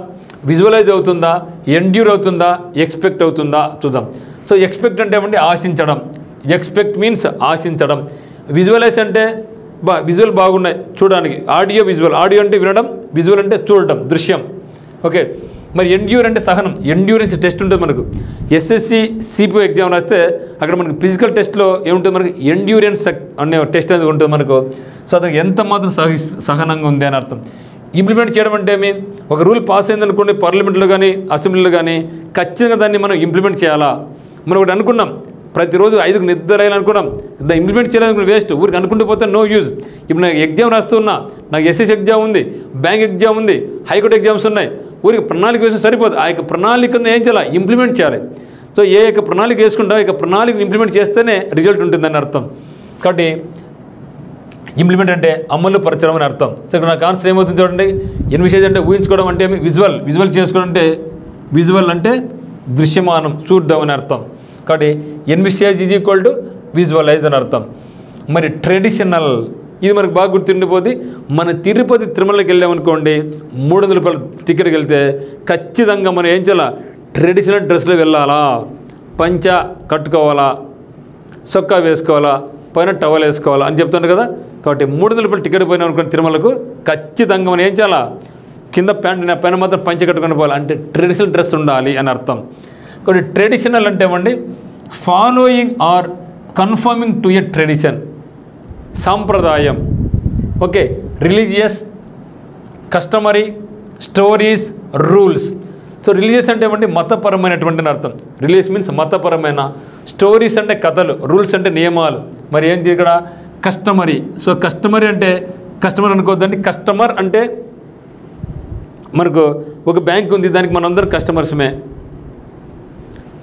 visualise అవుతుందా, endure అవుతుందా, expect అవుతుందా చూద్దాం. So expect అంటే ఏమంటే ఆశించడం. ఎక్స్పెక్ట్ మీన్స్ ఆశించడం. విజువలైజ్ అంటే విజువల్ బాగున్నాయి చూడడానికి. విజువల్ అంటే వినడం, విజువల్ అంటే చూడటం, దృశ్యం. ఓకే, మరి ఎండ్యూర్ అంటే సహనం. ఎండ్యూరెన్స్ టెస్ట్ ఉంటుంది మనకు. ఎస్ఎస్సి సిపిఓ ఎగ్జామ్ రాస్తే అక్కడ మనకు ఫిజికల్ టెస్ట్లో ఏముంటుంది, మనకి ఎండ్యూరెన్స్ అనే టెస్ట్ అనేది ఉంటుంది మనకు. సో అతనికి ఎంత మాత్రం సహనంగా ఉంది అని అర్థం. ఇంప్లిమెంట్ చేయడం అంటే ఏమి? ఒక రూల్ పాస్ అయిందనుకోండి పార్లమెంట్లో కానీ అసెంబ్లీలో కానీ, ఖచ్చితంగా దాన్ని మనం ఇంప్లిమెంట్ చేయాలా. మనం ఒకటి అనుకున్నాం, ప్రతిరోజు 5కు నిద్ర అనుకున్నాం, దాన్ని ఇంప్లిమెంట్ చేయాలనుకున్న వేస్ట్. ఊరికి అనుకుంటూ పోతే నో యూజ్. ఇప్పుడు నాకు ఎగ్జామ్ రాస్తున్నా, నాకు ఎస్ఎస్సి ఎగ్జామ్ ఉంది, బ్యాంక్ ఎగ్జామ్ ఉంది, హైకోర్టు ఎగ్జామ్స్ ఉన్నాయి. ఊరికి ప్రణాళిక వేస్తే సరిపోదు. ఆ యొక్క ప్రణాళికను ఏం చేయాలి? ఇంప్లిమెంట్ చేయాలి. సో ఏ యొక్క ప్రణాళిక వేసుకుంటా ఆ యొక్క ప్రణాళికను ఇంప్లిమెంట్ చేస్తేనే రిజల్ట్ ఉంటుందని అర్థం. కాబట్టి ఇంప్లిమెంట్ అంటే అమలు పరచడం అని అర్థం. సో ఇక్కడ నాకు ఆన్సర్ ఏమవుతుంది చూడండి. ఎన్విసేజ్ అంటే ఊహించుకోవడం అంటే విజువల్ చేసుకోవడం అంటే విజువల్ అంటే దృశ్యమానం, చూడడం అని అర్థం. కాబట్టి envisage is equal to visualize అని అర్థం. మరి ట్రెడిషనల్, ఇది మనకు బాగా గుర్తుండిపోతుంది. మన తిరుపతి తిరుమలకి వెళ్ళామనుకోండి, 300 రూపాయల టికెట్కి వెళ్తే ఖచ్చితంగా మనం ఏం చేయాలా? ట్రెడిషనల్ డ్రెస్లో వెళ్ళాలా, పంచ కట్టుకోవాలా, సొక్కా వేసుకోవాలా, పైన టవల్ వేసుకోవాలా అని చెప్తున్నారు కదా. కాబట్టి 300 రూపాయల టికెట్ పోయినా అనుకోండి తిరుమలకు, ఖచ్చితంగా మనం ఏం చేయాలా? కింద ప్యాంట్, పైన మాత్రం పంచ కట్టుకొని పోవాలి. అంటే ట్రెడిషనల్ డ్రెస్ ఉండాలి అని అర్థం. కాబట్టి ట్రెడిషనల్ అంటే ఏమండి? Following or conforming to a tradition, సాంప్రదాయం. Okay, religious, customary, stories, rules. So religious అంటే ఏమంటే మతపరమైనటువంటి అర్థం. రిలీజియస్ మీన్స్ మతపరమైన. స్టోరీస్ అంటే కథలు, రూల్స్ అంటే నియమాలు. మరి ఏంటి ఇక్కడ? కస్టమరీ. సో కస్టమరీ అంటే కస్టమర్ అనుకోవద్దండి. కస్టమర్ అంటే మనకు ఒక బ్యాంక్ ఉంది, దానికి మనందరం కస్టమర్స్మే.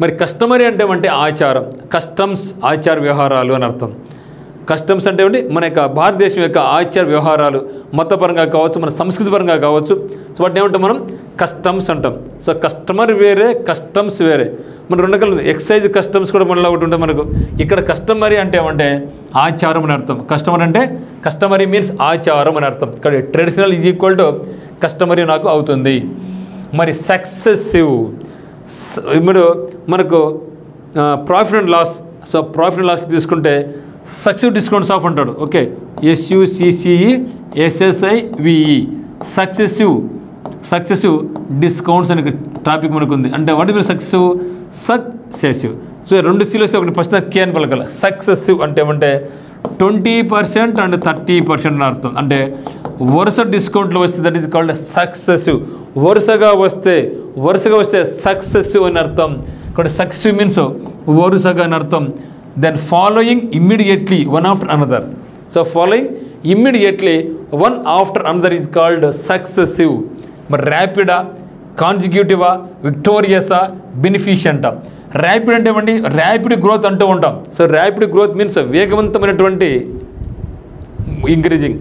మరి కస్టమరీ అంటే ఆచారం, కస్టమ్స్, ఆచార వ్యవహారాలు అని అర్థం. కస్టమ్స్ అంటే ఏమిటి? మన యొక్క భారతదేశం యొక్క ఆచార వ్యవహారాలు, మతపరంగా కావచ్చు, మన సంస్కృతి పరంగా కావచ్చు. సో వాటిని ఏమంటాం మనం? కస్టమ్స్ అంటాం. సో కస్టమర్ వేరే, కస్టమ్స్ వేరే. మన 2 రకాలు ఎక్సైజ్ కస్టమ్స్ కూడా మనలో ఒకటి ఉంటుంది మనకు. ఇక్కడ కస్టమరీ అంటే ఏమంటే ఆచారం అని అర్థం. కస్టమరీ మీన్స్ ఆచారం అని అర్థం. ఇక్కడ traditional is equal to customary నాకు అవుతుంది. మరి సక్సెసివ్, ఇప్పుడు మనకు profit and loss. So profit and loss తీసుకుంటే సక్సెసివ్ డిస్కౌంట్స్ ఆఫ్ అంటాడు. ఓకే, SUCCESSIVE, సక్సెసివ్ డిస్కౌంట్స్ అనే టాపిక్ మనకు ఉంది. అంటే వాటి మీరు సక్సెసివ్. సో 2 Cలో ఒకటి ఫస్ట్ కే అని పలకాలి. సక్సెసివ్ అంటే ఏమంటే 20% అండ్ 30% అని అర్థం. అంటే వరుస డిస్కౌంట్లు వస్తే దట్ ఈస్ కాల్డ్ సక్సెసివ్. వరుసగా వస్తే సక్సెసివ్ అని అర్థం. ఇక్కడ సక్సెసివ్ మీన్స్ వరుసగా అని అర్థం. Then following immediately one after another. So following immediately one after another is called successive. మరి ర్యాపిడా, కాన్జిక్యూటివా, విక్టోరియసా, బెనిఫిషియంటా? ర్యాపిడ్ అంటే ఏమండి, ర్యాపిడ్ గ్రోత్ అంటూ ఉంటాం. సో ర్యాపిడ్ గ్రోత్ మీన్స్ వేగవంతమైనటువంటి ఇంక్రీజింగ్.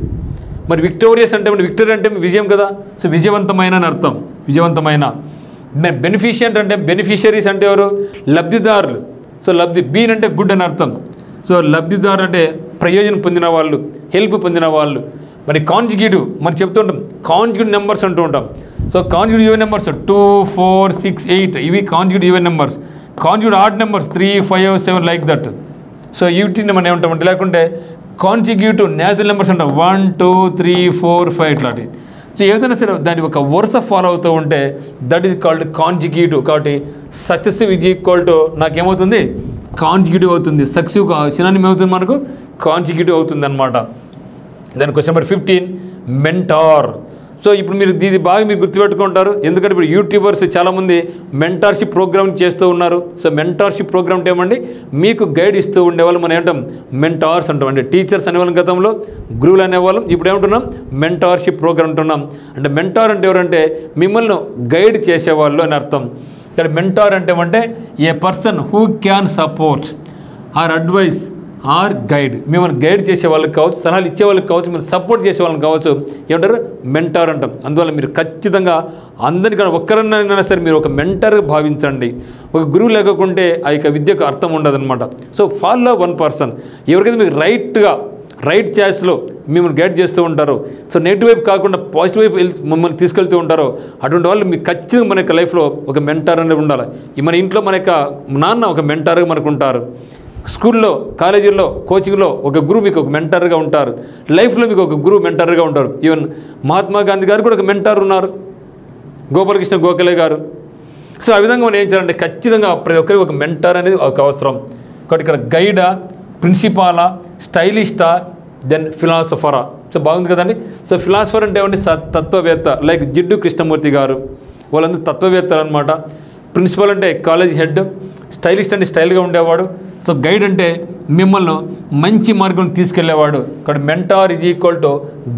మరి విక్టోరియస్ అంటే విక్టరీ అంటే విజయం కదా, సో విజయవంతమైన అని అర్థం, విజయవంతమైన. బెనిఫిషియంట్ అంటే బెనిఫిషరీస్ అంటే ఎవరు, లబ్ధిదారులు. సో బీన్ అంటే గుడ్ అని అర్థం. సో లబ్ధిదారు అంటే ప్రయోజనం పొందిన వాళ్ళు, హెల్ప్ పొందిన వాళ్ళు. మరి కాంజిక్యూటివ్ మనం చెప్తుంటాం, కాంజిక్యూటివ్ నెంబర్స్ అంటూ ఉంటాం. సో కాంజిక్యూటివ్ ఈవెన్ నెంబర్స్ 2, 4, 6, 8 ఇవి consecutive even numbers. Consecutive odd numbers 3, 5, 7 like that. So వీటిని మనం ఏమంటామంటే, లేకుంటే కాంజిక్యూటివ్ న్యాచురల్ నెంబర్స్ అంటాం 1, 2, 3, 4, 5 ఇట్లాంటివి. సో ఏదైనా సరే దాని ఒక వరుస ఫాలో అవుతూ ఉంటే దట్ ఈజ్ కాల్డ్ కాంజిక్యూటివ్. కాబట్టి సక్సెసివ్ ఈజ్ ఈక్వల్ టు నాకేమవుతుంది, కాంజిక్యూటివ్ అవుతుంది. సక్సెసివ్ సినానిమ్ ఏమవుతుంది మనకు, కాంజిక్యూటివ్ అవుతుంది అనమాట. దాని క్వశ్చన్ నెంబర్ 15 మెంటార్. సో ఇప్పుడు మీరు ఇది బాగా మీరు గుర్తుపెట్టుకుంటారు, ఎందుకంటే ఇప్పుడు యూట్యూబర్స్ చాలామంది మెంటార్షిప్ ప్రోగ్రామ్ చేస్తూ ఉన్నారు. సో మెంటార్షిప్ ప్రోగ్రామ్ అంటే ఏమండి, మీకు గైడ్ ఇస్తూ ఉండేవాళ్ళు మనం ఏమంటాం, మెంటార్స్ అంటాం. అంటే టీచర్స్ అనేవాళ్ళం గతంలో, గురువులు అనేవాళ్ళం, ఇప్పుడు ఏమంటున్నాం, మెంటార్షిప్ ప్రోగ్రామ్ అంటున్నాం. అంటే మెంటార్ అంటే ఎవరంటే మిమ్మల్ని గైడ్ చేసేవాళ్ళు అని అర్థం. ఇక్కడ మెంటార్ అంటే ఏమంటే a person who can support or advise or guide. మిమ్మల్ని గైడ్ చేసే వాళ్ళకి కావచ్చు, సలహాలు ఇచ్చే వాళ్ళకి కావచ్చు, మీరు సపోర్ట్ చేసే వాళ్ళకి కావచ్చు, ఏమంటారు, మెంటార్ అంటాం. అందువల్ల మీరు ఖచ్చితంగా అందరికీ ఒక్కరన్నా సరే మీరు ఒక మెంటర్గా భావించండి. ఒక గురువు లేకుంటే ఆ యొక్క విద్యకు అర్థం ఉండదన్నమాట. సో ఫాలో వన్ పర్సన్, ఎవరికైతే మీకు రైట్ ఛాయిస్లో మిమ్మల్ని గైడ్ చేస్తూ ఉంటారో, సో నెగిటివ్ వైపు కాకుండా పాజిటివ్ వైపు మమ్మల్ని తీసుకెళ్తూ ఉంటారో, అటువంటి వాళ్ళు మీకు ఖచ్చితంగా మన యొక్క లైఫ్లో ఒక మెంటార్ అనేది ఉండాలి. మన ఇంట్లో మన యొక్క నాన్న ఒక మెంటార్గా మనకు ఉంటారు, స్కూల్లో, కాలేజీల్లో, కోచింగ్లో ఒక గురువు మీకు ఒక మెంటర్గా ఉంటారు, లైఫ్లో మీకు ఒక గురువు మెంటర్గా ఉంటారు. ఈవెన్ మహాత్మా గాంధీ గారు కూడా ఒక మెంటర్ ఉన్నారు, గోపాలకృష్ణ గోఖలే గారు. సో ఆ విధంగా మనం ఏం చేయాలంటే ఖచ్చితంగా ప్రతి ఒక్కరికి ఒక మెంటర్ అనేది ఒక అవసరం. కాబట్టి ఇక్కడ గైడా, ప్రిన్సిపాలా, స్టైలిస్టా, దెన్ ఫిలాసఫరా. సో బాగుంది కదండి. సో ఫిలాసఫర్ అంటే ఏమంటే తత్వవేత్త, లైక్ జిడ్డు కృష్ణమూర్తి గారు, వాళ్ళందరూ తత్వవేత్తలు అనమాట. ప్రిన్సిపల్ అంటే కాలేజ్ హెడ్, స్టైలిస్ట్ అంటే స్టైల్గా ఉండేవాడు. సో గైడ్ అంటే మిమ్మల్ని మంచి మార్గం తీసుకెళ్లేవాడు. ఇక్కడ mentor is equal to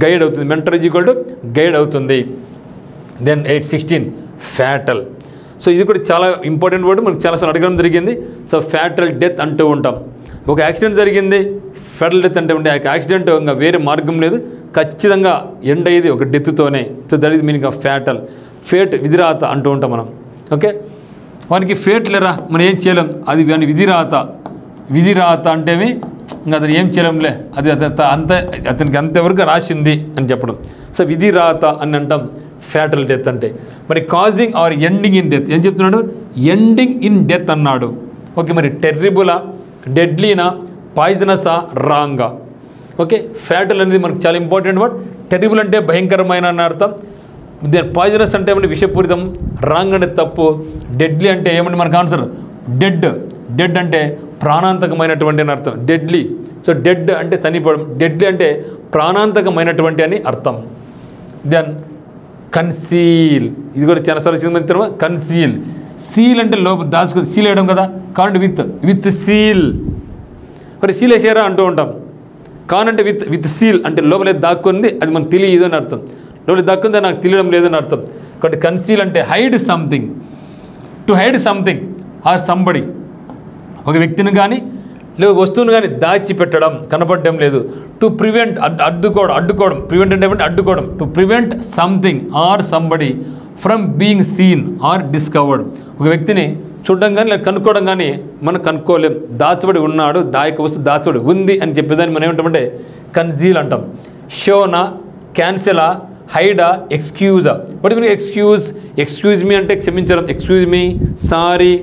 guide అవుతుంది, mentor is equal to guide అవుతుంది. Then 816 fatal. సో ఇది కూడా చాలా ఇంపార్టెంట్ వర్డ్, మనకు చాలాసార్లు అడగడం జరిగింది. సో ఫ్యాటల్ డెత్ అంటూ ఉంటాం. ఒక యాక్సిడెంట్ జరిగింది, ఫ్యాటల్ డెత్ అంటే ఉంటే ఆ యాక్సిడెంట్ ఇంకా వేరే మార్గం లేదు, ఖచ్చితంగా ఎండ్ అయ్యేది ఒక డెత్తోనే. So that is meaning of fatal. Fate విధిరాత అంటూ ఉంటాం మనం. ఓకే, వానికి ఫేట్ లేరా మనం ఏం చేయలేం, అది వాని విధిరాత అంటేవి ఇంకా అతను ఏం చేయలేంలే, అది అంత అతనికి అంతవరకు రాసింది అని చెప్పడం. సో విధిరాత అని అంటాం ఫ్యాటల్ డెత్ అంటే. మరి causing or ending in death ఏం చెప్తున్నాడు, ఎండింగ్ ఇన్ డెత్ అన్నాడు. ఓకే, మరి టెర్రిబులా, డెడ్లీనా, పాయిజనసా, రాంగా? ఓకే, ఫ్యాటల్ అనేది మనకు చాలా ఇంపార్టెంట్ వర్డ్. టెర్రిబుల్ అంటే భయంకరమైన అని అర్థం, దెన్ పాయిజనస్ అంటే ఏమంటే విషపూరితం, రాంగ్ అంటే తప్పు, డెడ్లీ అంటే ఏమంటే మనకు ఆన్సర్ డెడ్ అంటే ప్రాణాంతకమైనటువంటి అని అర్థం, డెడ్లీ. సో డెడ్ అంటే చనిపోవడం, డెడ్లీ అంటే ప్రాణాంతకమైనటువంటి అని అర్థం. దెన్ కన్సీల్, ఇది కూడా చాలా సార్లు కన్సీల్. సీల్ అంటే లోపల దాచుకుని సీల్ వేయడం కదా, కాబట్టి విత్ సీల్. మరి సీల్ వేసారా అంటూ ఉంటాం. కానంటే విత్ సీల్ అంటే లోపలే దాక్కుంది, అది మనకు తెలియదు అని అర్థం. లోపల దాక్కుంది నాకు తెలియడం లేదని అర్థం. కాబట్టి కన్సీల్ అంటే hide something, to hide something or somebody. ఒక వ్యక్తిని కానీ లేదా వస్తువును కానీ దాచిపెట్టడం, కనపడడం లేదు. టు ప్రివెంట్ అడ్డుకోవడం, ప్రివెంట్ అంటే అడ్డుకోవడం. To prevent something or somebody from being seen or discovered. ఒక వ్యక్తిని చూడడం కానీ లేదా కనుక్కోవడం కానీ మనం కనుక్కోలేం, దాచబడి ఉన్నాడు, దాయక వస్తువు దాచబడి ఉంది అని చెప్పేదాన్ని మనం ఏమంటామంటే కన్సీల్ అంటాం. షోనా, క్యాన్సెలా, హైడా, ఎక్స్క్యూజా. వాట్ మీన్ ఎక్స్క్యూజ్ మీ అంటే క్షమించడం, ఎక్స్క్యూజ్ మీ, సారీ,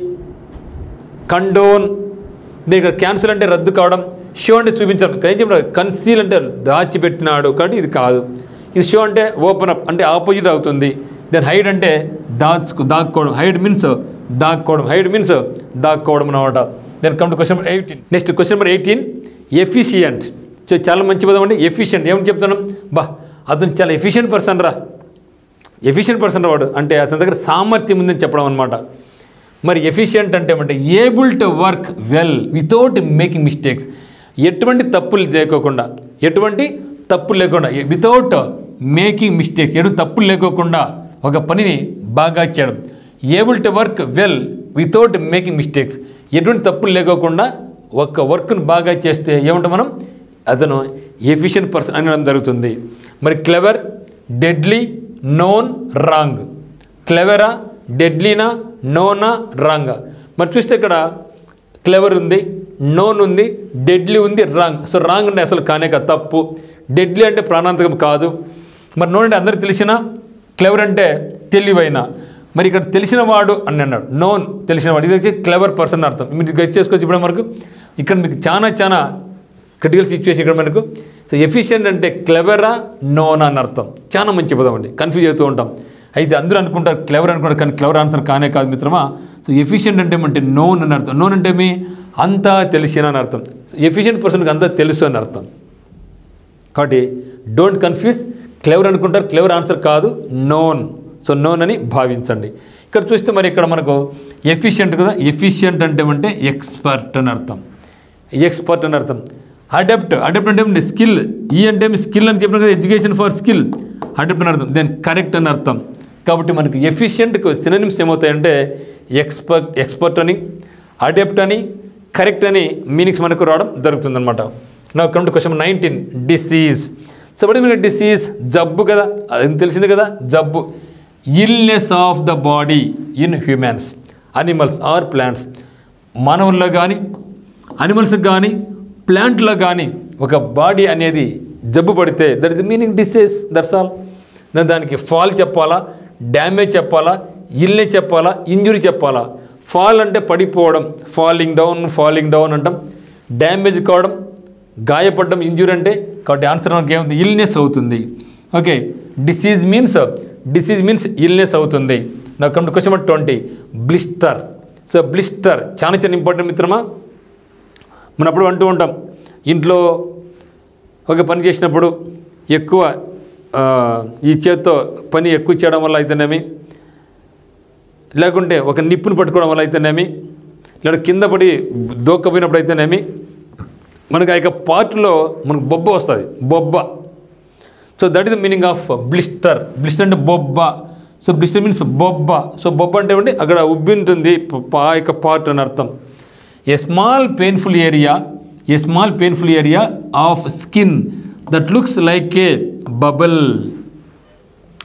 కండోన్. దీనికి క్యాన్సిల్ అంటే రద్దు కావడం, షో అంటే చూపించడం. ఇక్కడ ఏం చెప్పడం, కన్సీల్ అంటే దాచిపెట్టినాడు, కాబట్టి ఇది కాదు. ఇది షో అంటే ఓపెన్ అప్ అంటే ఆపోజిట్ అవుతుంది. దెన్ హైడ్ అంటే దాక్కోవడం, హైడ్ మీన్స్ దాక్కోవడం అనమాట. Then come to question number 18. Next question number 18 efficient. So చాలా మంచి పదం అండి ఎఫిషియంట్. ఏమని చెప్తున్నాం, అతను చాలా ఎఫిషియంట్ పర్సన్ రా వాడు అంటే అతని దగ్గర సామర్థ్యం ఉందని చెప్పడం అనమాట. మరి ఎఫిషియెంట్ అంటే ఏమంటే able to work well without making mistakes, ఎటువంటి తప్పులు లేకుండా వితౌట్ మేకింగ్ మిస్టేక్స్, ఎటువంటి తప్పులు లేకోకుండా ఒక పనిని బాగా చేయడం. Able to work well without making mistakes, ఎటువంటి తప్పులు లేకోకుండా ఒక వర్క్ను బాగా చేస్తే ఏమంటాం మనం, అతను ఎఫిషియెంట్ పర్సన్ అనడం జరుగుతుంది. మరి క్లెవర్, డెడ్లీ, నోన్, రాంగ్. క్లెవరా, డెడ్లీనా, నోనా, రాంగా? మరి చూస్తే ఇక్కడ క్లెవర్ ఉంది, నోన్ ఉంది, డెడ్లీ ఉంది, రాంగ్. సో రాంగ్ అంటే అసలు కానే కాదు, తప్పు. డెడ్లీ అంటే ప్రాణాంతకం కాదు. మరి నోన్ అంటే అందరికి తెలిసిన, క్లెవర్ అంటే తెలివైన. మరి ఇక్కడ తెలిసినవాడు అని అన్నాడు, నోన్ తెలిసినవాడు, ఇది వచ్చి క్లెవర్ పర్సన్ అర్థం. మీరు గెస్ చేసుకోవచ్చు. ఇప్పుడు మనకు ఇక్కడ మీకు చాలా క్రిటికల్ సిచ్యువేషన్ ఇక్కడ మనకు. సో ఎఫిషియెంట్ అంటే క్లెవరా, నోన్ అని అర్థం. చాలా మంచి పదం అండి, కన్ఫ్యూజ్ అవుతూ ఉంటాం. అయితే అందరూ అనుకుంటారు క్లెవర్ అనుకుంటారు, కానీ క్లెవర్ ఆన్సర్ కానే కాదు మిత్రమా. సో ఎఫిషియెంట్ అంటే ఏమంటే నోన్ అని అర్థం. నోన్ అంటే మీ అంతా తెలిసిన అని అర్థం. ఎఫిషియెంట్ పర్సన్కి అంతా తెలుసు అని అర్థం. కాబట్టి డోంట్ కన్ఫ్యూజ్, క్లెవర్ అనుకుంటారు, క్లెవర్ ఆన్సర్ కాదు, నోన్. సో నోన్ అని భావించండి. ఇక్కడ చూస్తే మరి ఇక్కడ మనకు ఎఫిషియెంట్ కదా, ఎఫిషియెంట్ అంటే ఏమంటే ఎక్స్పర్ట్ అని అర్థం. ఎక్స్పర్ట్ అని అర్థం. అడాప్ట్ అంటే ఏమంటే స్కిల్. ఈ అంటే స్కిల్ అని చెప్పిన కదా, ఎడ్యుకేషన్ ఫర్ స్కిల్, అడాప్ట్ అని అర్థం. దెన్ కరెక్ట్ అని అర్థం. కాబట్టి మనకు ఎఫిషియెంట్కి సినోనిమ్స్ ఏమవుతాయంటే ఎక్స్పర్ట్ అని, అడాప్ట్ అని, కరెక్ట్ అని మీనింగ్స్ మనకు రావడం జరుగుతుంది అనమాట. నా come to question 19, disease. So but మీరు డిసీజ్ జబ్బు కదా, అది తెలిసింది కదా, జబ్బు. Illness of the body in humans, animals or plants. మానవుల్లో కానీ, అనిమల్స్కి కానీ, ప్లాంట్లో కానీ ఒక బాడీ అనేది జబ్బు పడితే that is the meaning disease, that's all. దానికి ఫాల్ చెప్పాలా, డ్యామేజ్ చెప్పాలా, ఇల్నెస్ చెప్పాలా, ఇంజురీ చెప్పాలా. ఫాల్ అంటే పడిపోవడం, ఫాలింగ్ డౌన్ అంటాం. డ్యామేజ్ కావడం, గాయపడడం, ఇంజురీ అంటే. కాబట్టి ఆన్సర్ మనకి ఏముంది, ఇల్నెస్ అవుతుంది. ఓకే, డిసీజ్ మీన్స్ ఇల్నెస్ అవుతుంది. నా come to question number 20, blister. So blister చాలా ఇంపార్టెంట్ మిత్రమా. మనం అప్పుడు అంటూ ఉంటాం, ఇంట్లో ఒక పని చేసినప్పుడు ఎక్కువ ఈ చేత్తో పని ఎక్కువ చేయడం వల్ల అయితేనేమి, లేకుంటే ఒక నిప్పును పట్టుకోవడం వల్ల అయితేనేమి, లేదా కింద పడి దోక్కపోయినప్పుడు అయితేనేమి మనకు ఆ యొక్క పార్ట్లో మనకు బొబ్బ వస్తుంది, బొబ్బ. So that is the meaning of blister. Blister అంటే బొబ్బ. సో బ్లిస్టర్ మీన్స్ బొబ్బ. సో బొబ్బ అంటే ఏమంటే అక్కడ ఉబ్బి ఉంటుంది ఆ యొక్క పార్ట్ అని అర్థం. A small painful area of skin that looks like A bubble.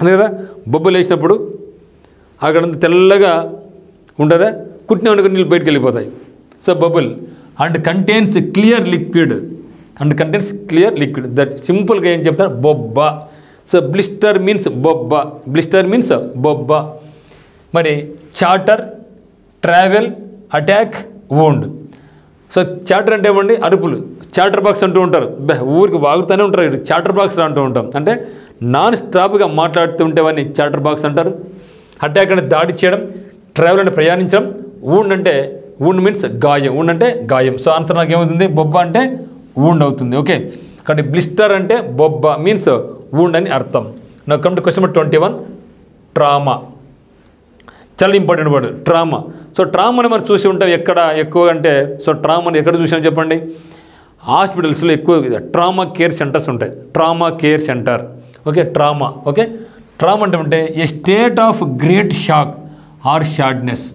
అదే కదా, బొబ్బలు వేసినప్పుడు అక్కడ తెల్లగా ఉంటుందా, కుట్టిన నీళ్ళు బయటకు వెళ్ళిపోతాయి. So bubble and contains clear liquid that సింపుల్గా ఏం చెప్తారు, బొబ్బ. సో బ్లిస్టర్ మీన్స్ బొబ్బ. మరి chatter, travel, attack, wound. So chatter అంటే ఏమండి, అరుపులు. చార్టర్ బాక్స్ అంటూ ఉంటారు, ఊరికి వాగుతూనే ఉంటారు, చార్టర్ బాక్స్ అంటూ ఉంటాం. అంటే నాన్ స్టాప్గా మాట్లాడుతూ ఉంటేవన్నీ చార్టర్ బాక్స్ అంటారు. అటాక్ అంటే దాడి చేయడం, ట్రావెల్ అంటే ప్రయాణించడం, వూండ్ మీన్స్ గాయం. సో ఆన్సర్ నాకు ఏమవుతుంది, బొబ్బ అంటే వూండ్ అవుతుంది. ఓకే, కాబట్టి బ్లిస్టర్ అంటే బొబ్బ మీన్స్ వూండ్ అని అర్థం. నాకు come to question number 21, trauma. చాలా ఇంపార్టెంట్ వర్డ్, ట్రామా. సో ట్రామాని మనం చూసి ఉంటాం ఎక్కడ ఎక్కువగా అంటే, సో ట్రామాని ఎక్కడ చూసాం చెప్పండి, హాస్పిటల్స్లో ఎక్కువ ట్రామా కేర్ సెంటర్స్ ఉంటాయి. Trauma care center. Okay, trauma. Okay, trauma అంటే a state of great shock or sadness.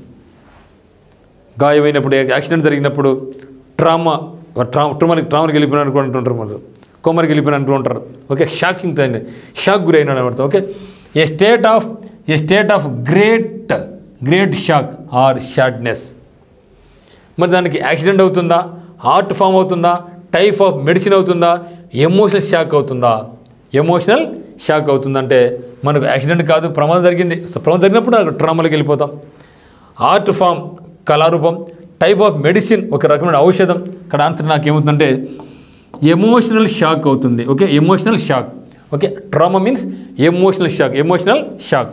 గాయమైనప్పుడు, యాక్సిడెంట్ జరిగినప్పుడు ట్రామాకి వెళ్ళిపోయినా అనుకుంటుంటారు, మళ్ళీ కోమరికి వెళ్ళిపోయినా అంటూ ఉంటారు. ఓకే, షాకింగ్ అయింది, షాక్ గురైనాడు అనమాట. Okay, a state of great shock or sadness. మరి దానికి యాక్సిడెంట్ అవుతుందా, హార్ట్ ఫామ్ అవుతుందా, టైప్ ఆఫ్ మెడిసిన్ అవుతుందా, ఎమోషనల్ షాక్ అవుతుందంటే మనకు యాక్సిడెంట్ కాదు, ప్రమాదం జరిగింది. సో ప్రమాదం జరిగినప్పుడు అక్కడ ట్రామాలోకి వెళ్ళిపోతాం. హార్ట్ ఫామ్ కళారూపం, టైప్ ఆఫ్ మెడిసిన్ ఒక రకమైన ఔషధం. ఇక్కడ ఆన్సర్ నాకు ఏమవుతుందంటే ఎమోషనల్ షాక్ అవుతుంది. Okay, emotional shock. Okay, trauma means emotional shock.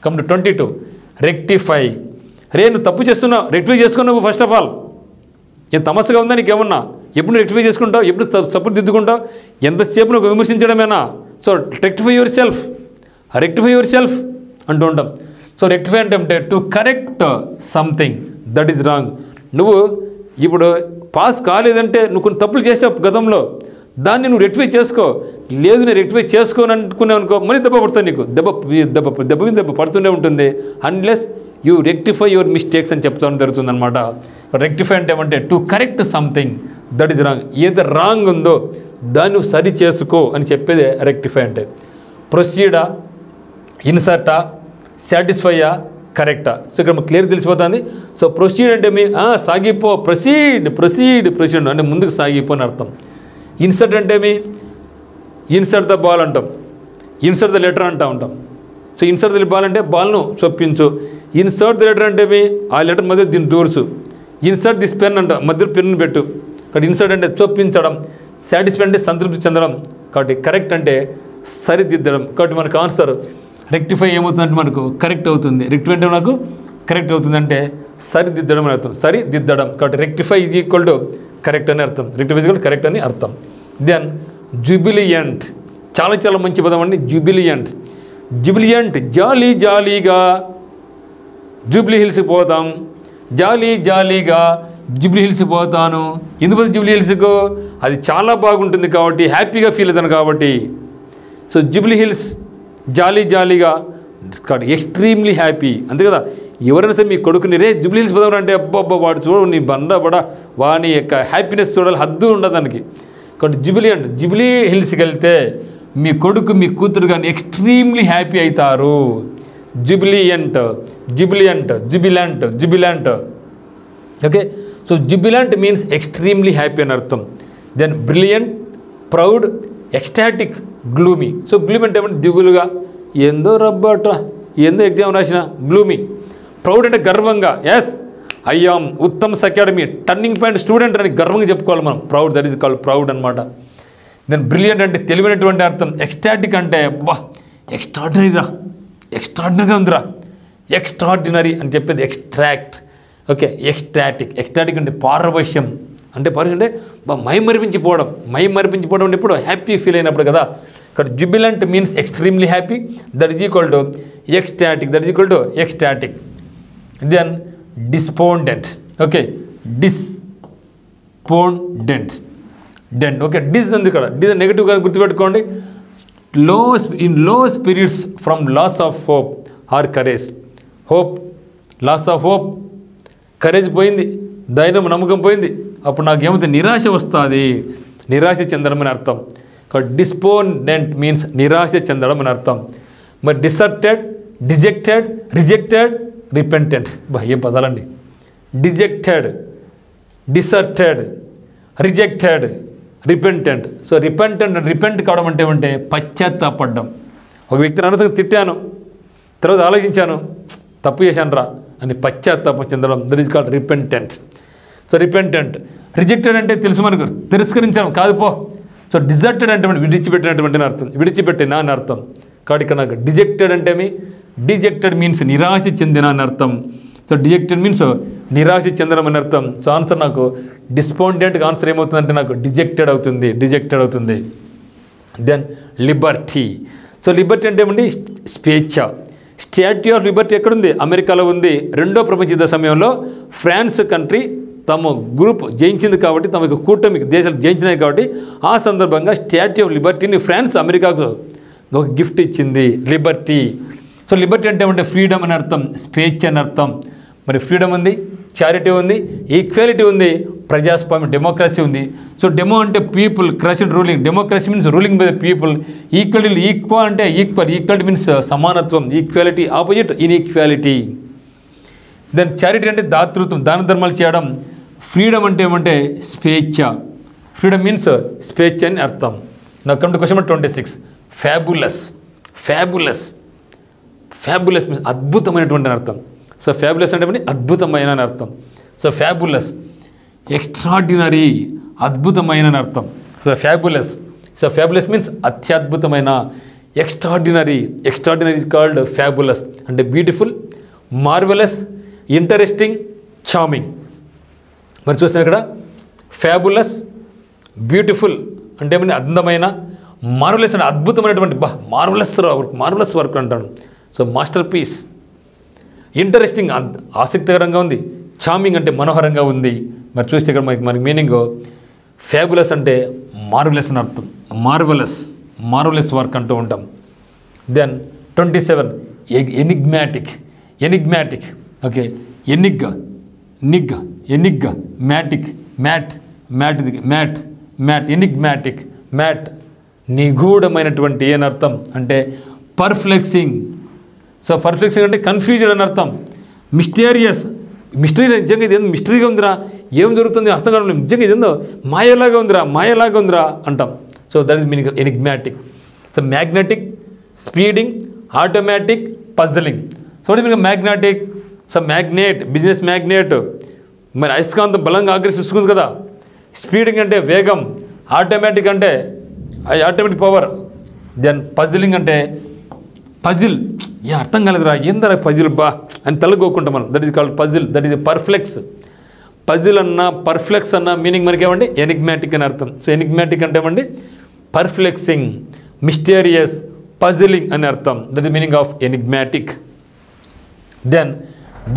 Come to 22, rectify. నువ్వు తప్పు చేస్తున్నావు, రెక్టిఫై చేసుకున్నావు. ఫస్ట్ ఆఫ్ ఆల్ ఏం తమస్సుగా ఉందా నీకేమన్నా? ఎప్పుడు రెక్టిఫై చేసుకుంటావు, ఎప్పుడు తప్పులు దిద్దుకుంటావు, ఎంతసేపు నువ్వు విమర్శించడమేనా? సో రెక్టిఫై యువర్ సెల్ఫ్ అంటూ ఉంటాం. సో రెక్టిఫై అంటే to correct something that is wrong. నువ్వు ఇప్పుడు పాస్ కాలేదంటే నువ్వు కొన్ని తప్పులు చేసావు గతంలో, దాన్ని నువ్వు రెక్టిఫై చేసుకో. లేదు నేను రెక్టిఫై చేసుకోని అనుకున్నావు అనుకో, మళ్ళీ దెబ్బ పడుతుంది నీకు, దెబ్బ మీద దెబ్బ పడుతూనే ఉంటుంది. Unless you rectify your mistakes అని చెప్తాను జరుగుతుంది అనమాట. రెక్టిఫై అంటే ఏమంటే to correct something that is wrong. ఏదో రాంగ్ ఉందో దాన్ని నువ్వు సరి చేసుకో అని చెప్పేదే రెక్టిఫై అంటే. ప్రొసీడా, ఇన్సర్టా, సాటిస్ఫైయా, కరెక్టా? సో ఇక్కడ క్లియర్ తెలిసిపోతుంది. సో ప్రొసీడ్ అంటే సాగిపో, ప్రొసీడ్ అంటే ముందుకు సాగిపో అని అర్థం. ఇన్సర్ట్ అంటే ఇన్సర్ట్ ద బాల్ అంటాం, ఇన్సర్ట్ ద లెటర్ అంటూ ఉంటాం. సో ఇన్సర్ట్ ద బాల్ అంటే బాల్ను చొప్పించు. ఇన్సర్ట్ ద లెటర్ అంటే ఆ లెటర్ మధ్య దీన్ని దూర్చు. ఇన్సర్ట్ దిస్ పెన్ అంట, మధ్యలో పెన్ను పెట్టు. కాబట్టి ఇన్సర్ట్ అంటే చొప్పించడం, సాటిస్ఫై అంటే సంతృప్తి చెందడం. కాబట్టి కరెక్ట్ అంటే సరిదిద్దడం. కాబట్టి మనకు ఆన్సర్ రెక్టిఫై ఏమవుతుందంటే మనకు కరెక్ట్ అవుతుంది. రెక్టిఫై అంటే మనకు కరెక్ట్ అవుతుందంటే సరిదిద్దడం అని అర్థం, సరిదిద్దడం. కాబట్టి rectify is equal to correct అని అర్థం, రెక్టిఫై ఈజ్ ఈక్వల్ కరెక్ట్ అని అర్థం. దెన్ జుబిలియంట్, చాలా మంచి పదం అండి జుబిలియంట్. జుబిలియంట్ జాలీగా జూబ్లీ హిల్స్కి పోతాం, జాలీగా జూబ్లీ హిల్స్కి పోతాను. ఎందుకు జూబ్లీ హిల్స్కు? అది చాలా బాగుంటుంది కాబట్టి, హ్యాపీగా ఫీల్ అవుతాను కాబట్టి. సో జూబ్లీ హిల్స్ జాలీగా కాబట్టి ఎక్స్ట్రీమ్లీ హ్యాపీ, అంతే కదా. ఎవరైనా సరే మీ కొడుకుని రే జూబ్లీ హిల్స్ పోదాం అంటే అబ్బా వాడు చూడు నీ వాని యొక్క హ్యాపీనెస్ చూడాలి, హద్దు ఉండదు దానికి. కాబట్టి జూబ్లీ హిల్స్కి వెళ్తే మీ కొడుకు మీ కూతురు కానీ ఎక్స్ట్రీమ్లీ హ్యాపీ అవుతారు. Jubilant. Okay, so jubilant means extremely happy అని అర్థం. Then brilliant, proud, ecstatic, gloomy. So gloomy అంటే ఏమంటే దిగులుగా, ఏందో రబ్బట ఏందో ఎగ్జామ్ రాసిన గ్లూమీ. ప్రౌడ్ అంటే గర్వంగా, yes I am Uttam's academy turning point student అని గర్వంగా చెప్పుకోవాలి మనం. Proud, that is called proud అనమాట. దెన్ బ్రిలియంట్ అంటే తెలివైనటువంటి అర్థం. ఎక్స్టాటిక్ అంటే ఎక్స్ట్రాడినరీగా ఉందిరా, ఎక్స్ట్రాడినరీ అని చెప్పేది ఎక్స్ట్రాక్ట్. ఓకే, ఎక్స్టాటిక్ అంటే పారవశ్యం అంటే మైమరిపించిపోవడం అంటే ఇప్పుడు హ్యాపీ ఫీల్ అయినప్పుడు కదా. ఇక్కడ jubilant means extremely happy, that is equal to ecstatic. Then despondent. Okay, despondent. Okay, dis ఉంది ఇక్కడ, డిస్ నెగిటివ్గా గుర్తుపెట్టుకోండి. In low spirits from loss of hope or courage. Loss of hope, courage పోయింది, ధైర్యం నమ్మకం పోయింది, అప్పుడు నాకు ఏమైతే నిరాశ వస్తుంది, నిరాశ చెందడం అని అర్థం. కాబట్టి డిస్పోండెంట్ మీన్స్ నిరాశ చెందడం అని అర్థం. మరి డిసర్టెడ్, రిజెక్టెడ్, రిపెంటెంట్. ఏం పదాలండి. Deserted, rejected, repentant. So repent కావడం అంటే పశ్చాత్తాపడ్డం. ఒక వ్యక్తిని అనవసరంగా తిట్టాను, తర్వాత ఆలోచించాను, తప్పు చేశాను రా అని పశ్చాత్తాపం చెందడం, that is called repentant. So rejected అంటే తెలుసు మనకు, తిరస్కరించడం కాదు పో. సో డిజర్టెడ్ అంటే విడిచిపెట్టినటువంటి అర్థం, విడిచిపెట్టిన అని అర్థం. కాబట్టి ఇక్కడ నాకు డిజెక్టెడ్ మీన్స్ నిరాశ చెందిన అని అర్థం. సో డిజెక్టెడ్ మీన్స్ నిరాశ చెందడం అని అర్థం. సో ఆన్సర్ నాకు డిస్పోండెంట్గా ఆన్సర్ ఏమవుతుందంటే నాకు డిజెక్టెడ్ అవుతుంది. Then Liberty. సో లిబర్టీ అంటే ఏమండి స్వేచ్ఛ. స్టాట్యూ ఆఫ్ లిబర్టీ ఎక్కడుంది? అమెరికాలో ఉంది. రెండో ప్రపంచ యుద్ధ సమయంలో ఫ్రాన్స్ కంట్రీ తమ గ్రూప్ జయించింది కాబట్టి, తమ కూటమి దేశాలు జయించినాయి కాబట్టి ఆ సందర్భంగా స్టాట్యూ ఆఫ్ లిబర్టీని ఫ్రాన్స్ అమెరికాకు ఒక గిఫ్ట్ ఇచ్చింది, లిబర్టీ. సో లిబర్టీ అంటే ఏమంటే ఫ్రీడమ్ అని అర్థం, స్వేచ్ఛ అని అర్థం. మరి ఫ్రీడమ్ ఉంది, చారిటీ ఉంది, ఈక్వాలిటీ ఉంది, ప్రజాస్వామ్యం డెమోక్రసీ ఉంది. సో డెమో అంటే people, crushed ruling. Democracy means ruling by the people. Equality means సమానత్వం, equality opposite inequality. Then charity అంటే దాతృత్వం, దాన ధర్మాలు చేయడం. ఫ్రీడమ్ అంటే ఏమంటే స్వేచ్ఛ. ఫ్రీడమ్ మీన్స్ స్వేచ్ఛ అని అర్థం. నాకు come to question number 26. Fabulous means అద్భుతమైనటువంటి అర్థం. సో ఫ్యాబులస్ అంటే అద్భుతమైన అని అర్థం. సో ఫ్యాబులస్ ఎక్స్ట్రాడినరీ, అద్భుతమైన అని అర్థం. సో ఫ్యాబులస్ మీన్స్ అత్యద్భుతమైన. ఎక్స్ట్రాడినరీ ఇస్ కాల్డ్ ఫ్యాబులస్ అంటే బ్యూటిఫుల్, మార్వెలస్, ఇంటరెస్టింగ్, చార్మింగ్. మరి చూస్తాం ఇక్కడ ఫ్యాబులస్, బ్యూటిఫుల్ అంటే ఏమన్నా అందమైన, మార్వెలస్ అంటే అద్భుతమైనటువంటి, మార్వెలస్ వర్క్ అంటాడు. సో మాస్టర్ పీస్ ఇంట్రెస్టింగ్ ఆసక్తికరంగా ఉంది, చార్మింగ్ అంటే మనోహరంగా ఉంది. మరి చూస్తే ఇక్కడ మనకి మీనింగ్ ఫ్యాబులస్ అంటే మార్వెలస్ అని అర్థం, మార్వెలస్ వర్క్ అంటూ ఉంటాం. దెన్ 27 ఎనిగ్మాటిక్ ఓకే, ఎనిగ్మాటిక్ మ్యాట్ నిగూఢమైనటువంటి అని అర్థం అంటే పర్ప్లెక్సింగ్. సో పర్ప్లెక్సింగ్ అంటే కన్ఫ్యూజన్ అని అర్థం. మిస్టరీ నిజంగా ఇది ఏందో మిస్టరీగా ఉందిరా, ఏం జరుగుతుంది అర్థం కావడం లేదు, నిజంగా ఇదేందో మాయలాగా ఉందిరా అంటాం. So that is meaning enigmatic. So magnetic, speeding, automatic, puzzling. So మీకు magnetic, so magnet, business magnet, మరి అయస్కాంతం బలంగా ఆకర్షిస్తుంది కదా. స్పీడింగ్ అంటే వేగం, ఆటోమేటిక్ అంటే ఆటోమేటిక్ పవర్. దెన్ పజిలింగ్ అంటే పజిల్, అర్థం కాలేదురా ఏందరా పజిల్ బా అని తలగోకుంటాం మనం. That is called puzzle, that is perplex. Puzzle అన్న పర్ప్లెక్స్ అన్న మీనింగ్ మనకి ఏమండి ఎనిగ్మాటిక్ అని అర్థం. సో ఎనిగ్మాటిక్ అంటే ఏమండి పర్ప్లెక్సింగ్, మిస్టీరియస్, పజిలింగ్ అని అర్థం. That is meaning of enigmatic. Then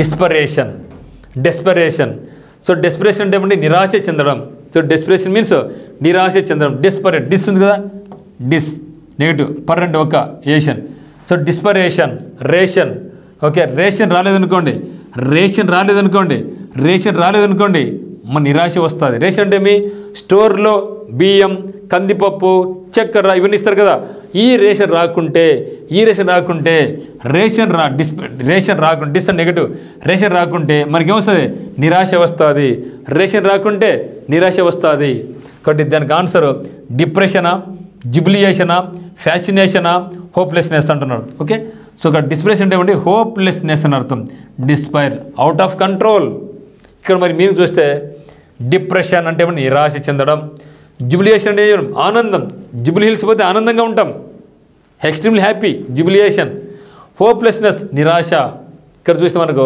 desperation. So desperation అంటే ఏమండి నిరాశ చెందడం. సో డెస్పరేషన్ మీన్స్ నిరాశ చెందడం. డెస్పరేట్, డిస్ ఉంది కదా, డిస్ నెగిటివ్, పర్ అంటే ఒక ఏషన్. So desperation, ration okay. Ration రాలేదనుకోండి మన నిరాశ వస్తుంది. రేషన్ అంటే మీ స్టోర్లో బియ్యం, కందిపప్పు, చక్కెర ఇవన్నీ ఇస్తారు కదా. ఈ రేషన్ రాకుంటే డిస్ నెగిటివ్, రేషన్ రాకుంటే మనకేమొస్తుంది నిరాశ వస్తుంది. రేషన్ రాకుంటే నిరాశ వస్తుంది. కాబట్టి దానికి ఆన్సర్ డిప్రెషనా, జిబిలియేషనా, ఫ్యాసినేషనా, హోప్లెస్నెస్ అంటున్నాడు. ఓకే. సో ఇక్కడ డిస్ప్రెషన్ అంటే ఏమంటే హోప్లెస్నెస్ అని అర్థం. Despair, out of control. ఇక్కడ మరి మీరు చూస్తే డిప్రెషన్ అంటే ఏమంటే నిరాశ చెందడం, జుబిలియేషన్ అంటే ఆనందం, జుబిలీ హిల్స్ పోతే ఆనందంగా ఉంటాం, ఎక్స్ట్రీమ్లీ హ్యాపీ, జుబిలియేషన్. హోప్లెస్నెస్ నిరాశ. ఇక్కడ చూస్తే మనకు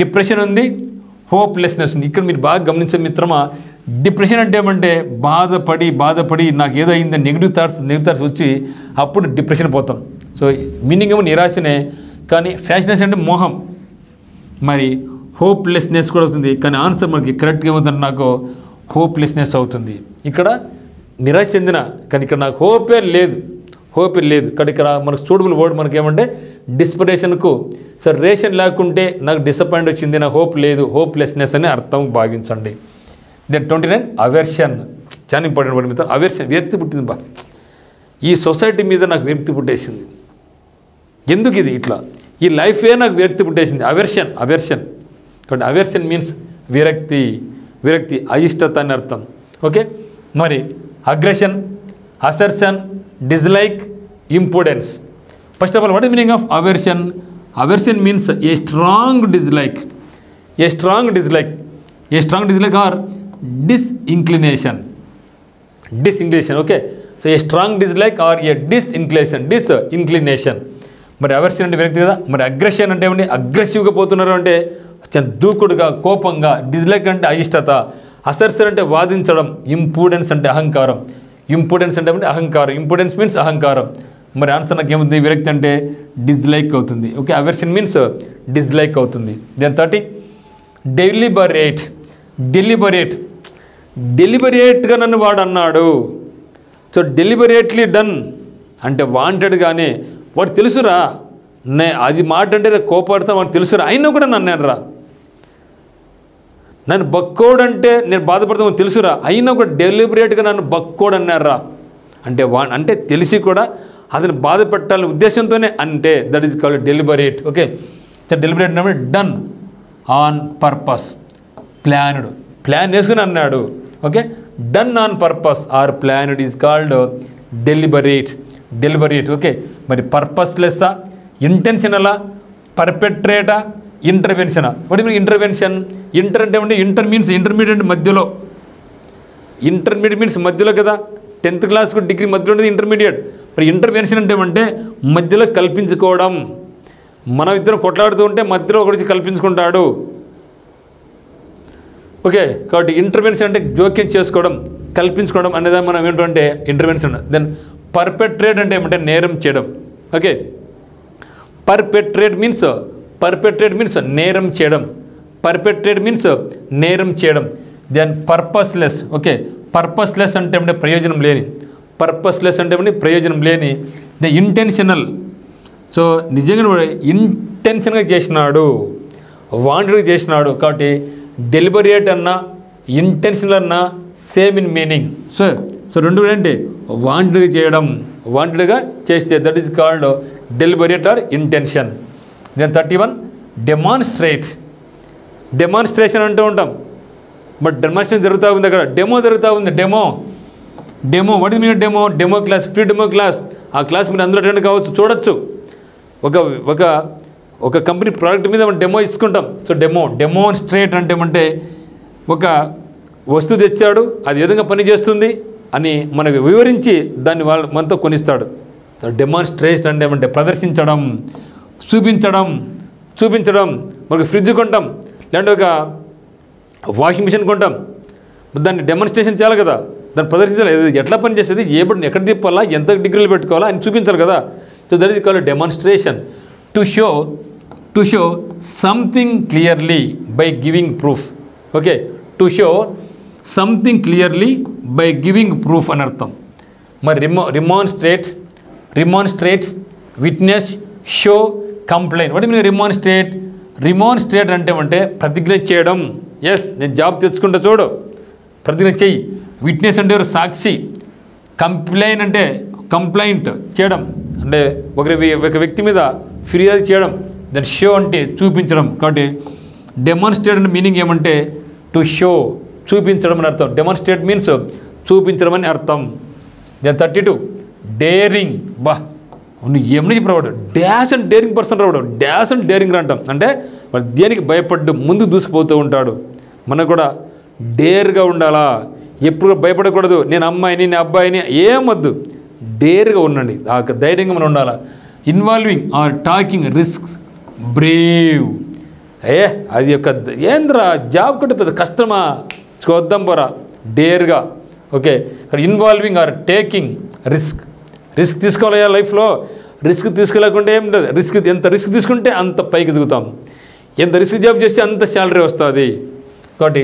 డిప్రెషన్ ఉంది, హోప్లెస్నెస్ ఉంది. ఇక్కడ మీరు బాగా గమనించే మిత్రమా, డిప్రెషన్ అంటే ఏమంటే బాధపడి నాకు ఏదో అయిందని నెగిటివ్ థాట్స్ వచ్చి అప్పుడు డిప్రెషన్ పోతాం. సో మీనింగ్ ఏమో నిరాశనే, కానీ ఫ్యాషనెస్ అంటే మోహం. మరి హోప్లెస్నెస్ కూడా అవుతుంది, కానీ ఆన్సర్ మనకి కరెక్ట్గా ఏమవుతుందంటే నాకు హోప్లెస్నెస్ అవుతుంది. ఇక్కడ నిరాశ చెందిన, కానీ ఇక్కడ నాకు హోపే లేదు. కానీ ఇక్కడ మనకు సూటబుల్ వర్డ్ మనకి ఏమంటే డిస్పరేషన్కు. సో రేషన్ లేకుంటే నాకు డిసప్పాయింట్ వచ్చింది, నాకు హోప్ లేదు, హోప్లెస్నెస్ అని అర్థం భావించండి. Then 29 aversion. చాలా ఇంపార్టెంట్ వర్డ్ మిత్రం. అవర్షన్, విరక్తి పుట్టింది బా, ఈ సొసైటీ మీద నాకు విరక్తి పుట్టేసింది, ఎందుకు ఇది ఇట్లా, ఈ లైఫే నాకు విరక్తి పుట్టేసింది. అవర్షన్. కాబట్టి అవర్షన్ మీన్స్ విరక్తి, అయిష్టత అని అర్థం. ఓకే. మరి aggression, assertion, dislike, importance. First of all what is meaning of aversion? Aversion means a strong dislike or disinclination. Okay. So a strong dislike or a disinclination. మరి aversion అంటే విరక్తి కదా. మరి అగ్రెషన్ అంటే ఏమండి అగ్రెసివ్గా పోతున్నారు అంటే దూకుడుగా, కోపంగా. డిస్లైక్ అంటే అయిష్టత. అసర్షన్ అంటే వాదించడం. ఇంపూడెన్స్ అంటే అహంకారం. ఇంపూడెన్స్ మీన్స్ అహంకారం. మరి ఆన్సర్ నాకు ఏముంది, విరక్తి అంటే డిస్లైక్ అవుతుంది. ఓకే. అవర్షన్ మీన్స్ డిస్లైక్ అవుతుంది. దెన్ 30 డెలిబరేట్గా నన్ను వాడు అన్నాడు. సో డెలిబరేట్లీ డన్ అంటే వాంటెడ్గానే, వాడు తెలుసురా అది మాట అంటే కోపడతా, వాడు తెలుసురా, అయినా కూడా నన్ను అనరా. నన్ను బక్కోడంటే నేను బాధపడతామని తెలుసురా, అయినా కూడా డెలిబరేట్గా నన్ను బక్కోడు అన్నారా. అంటే తెలిసి కూడా అతను బాధ పెట్టాలనే ఉద్దేశంతోనే అంటే that is called deliberate. Okay. So deliberate అంటే డన్ ఆన్ పర్పస్, ప్లాన్ వేసుకుని అన్నాడు. Okay. Done on purpose or planned is called deliberate. Okay. మరి పర్పస్లెస్సా, ఇంటెన్షనలా, పర్పెట్రేటా, ఇంటర్వెన్షనా? What mean intervention? ఇంటర్ అంటే ఏమంటే ఇంటర్మీడియట్ మధ్యలో. ఇంటర్మీడియట్ మీన్స్ మధ్యలో కదా. 10th క్లాస్కు డిగ్రీ మధ్యలో ఉండేది ఇంటర్మీడియట్. మరి ఇంటర్వెన్షన్ అంటే ఏమంటే మధ్యలో కల్పించుకోవడం. మనం ఇద్దరు కొట్లాడుతూ ఉంటే మధ్యలో ఒకటి కల్పించుకుంటాడు. ఓకే. కాబట్టి ఇంటర్వెన్షన్ అంటే జోక్యం చేసుకోవడం, కల్పించుకోవడం అనేది మనం ఏంటంటే ఇంటర్వెన్షన్. దెన్ పర్పెట్రేట్ అంటే ఏమంటే నేరం చేయడం. Okay. Perpetrate means perpetrate means నేరం చేయడం, పర్పెట్రేట్ మీన్స్ నేరం చేయడం. Then purposeless. ఓకే, పర్పస్లెస్ అంటే ప్రయోజనం లేని, పర్పస్లెస్ అంటే ప్రయోజనం లేని. The intentional. సో నిజంగా ఇంటెన్షన్గా చేసినాడు, వాంటెడ్గా చేసినాడు. కాబట్టి డెలిబరేట్ అన్నా ఇంటెన్షనల్ అన్నా సేమ్ ఇన్ మీనింగ్. సో రెండు ఏంటి, వాంటెడ్గా చేయడం, వాంటెడ్గా చేస్తే that is called deliberate or intention. Then 31 demonstrate. Demonstration అంటూ ఉంటాం, బట్ డెమాన్స్ట్రేషన్ జరుగుతూ ఉంది అక్కడ, డెమో జరుగుతూ ఉంది. Demo what is mean demo? Demo class, free demo class. ఆ క్లాస్ మీరు అందరూ అటెండ్ కావచ్చు, చూడొచ్చు. ఒక కంపెనీ ప్రోడక్ట్ మీద మనం డెమో ఇచ్చుకుంటాం. సో డెమోన్స్ట్రేట్ అంటే ఒక వస్తువు తెచ్చాడు, అది ఏ విధంగా పనిచేస్తుంది అని మనకు వివరించి దాన్ని మనతో కొనిస్తాడు. డెమాన్స్ట్రేషన్ అంటే ప్రదర్శించడం, చూపించడం. మనకు ఫ్రిడ్జ్ కొంటాం, లేదంటే ఒక వాషింగ్ మిషన్ కొంటాం, దాన్ని డెమాన్స్ట్రేషన్ చేయాలి కదా, దాన్ని ప్రదర్శించాలి. ఎట్లా పని చేస్తుంది, ఎక్కడ తిప్పాలా, ఎంత డిగ్రీలు పెట్టుకోవాలా అని చూపించాలి కదా. So that is called demonstration. To show something clearly by giving proof. Okay, to show something clearly by giving proof అని అర్థం. మరి remonstrate, witness, show, complaint. What mean remonstrate అంటే ప్రతిజ్ఞ చేయడం. ఎస్, నేను జాబ్ తెచ్చుకుంటా చూడు, ప్రతిజ్ఞ చెయ్యి. విట్నెస్ అంటే సాక్షి. కంప్లైంట్ చేయడం అంటే ఒక వ్యక్తి మీద ఫిర్యాదు చేయడం. దాని షో అంటే చూపించడం. కాబట్టి డెమాన్స్ట్రేట్ అంటే మీనింగ్ ఏమంటే టు షో, చూపించడం అని అర్థం. డెమాన్స్ట్రేట్ మీన్స్ చూపించడం అని అర్థం. Then 32 daring. నువ్వు ఏమని చెప్పినవాడు, డాష్ అండ్ డేరింగ్ పర్సన్ రావడు, డాష్ అండ్ డేరింగ్ అంటాం. అంటే వాడు దేనికి భయపడ్డు ముందుకు దూసిపోతూ ఉంటాడు. మనకు కూడా డేర్గా ఉండాలా, ఎప్పుడు భయపడకూడదు. నేను అమ్మాయిని, నేను అబ్బాయిని ఏమొద్దు, డేర్గా ఉండండి, ఆ ధైర్యంగా మనం ఉండాలా. Involving or talking risk, brave. అది యొక్క ఏంద్రా జాబ్ కంటే పెద్ద కష్టమా, చూద్దాం పోరా, డేర్గా. ఓకే, ఇక్కడ ఇన్వాల్వింగ్ ఆర్ టేకింగ్ రిస్క్ తీసుకోవాలి లైఫ్లో. రిస్క్ తీసుకోలేకుండా ఏం లేదు. ఎంత రిస్క్ తీసుకుంటే అంత పైకి దిగుతాం, ఎంత రిస్క్ జాబ్ చేస్తే అంత శాలరీ వస్తుంది. కాబట్టి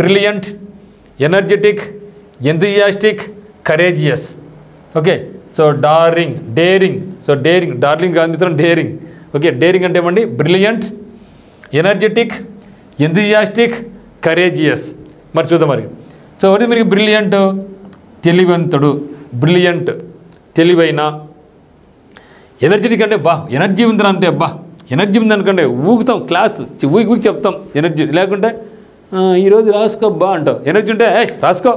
brilliant, energetic, enthusiastic, courageous. Okay, so daring. So darling కాదు మిత్రం, డేరింగ్. ఓకే, డేరింగ్ అంటే ఏమండి, బ్రిలియంట్, ఎనర్జెటిక్, ఎంతూజియాస్టిక్, కరేజియస్. మరి చూద్దాం మరి. సో ఒకటి మీరు బ్రిలియంట్, తెలివంతుడు, బ్రిలియంట్ తెలివైన. ఎనర్జెటిక్ అంటే ఎనర్జీ ఉందని అంటే ఎనర్జీ ఉందనుకంటే ఊగుతాం, క్లాస్ ఊగి చెప్తాం ఎనర్జీ. లేకుంటే ఈరోజు రాసుకో అంటాం. ఎనర్జీ ఉంటే రాసుకో,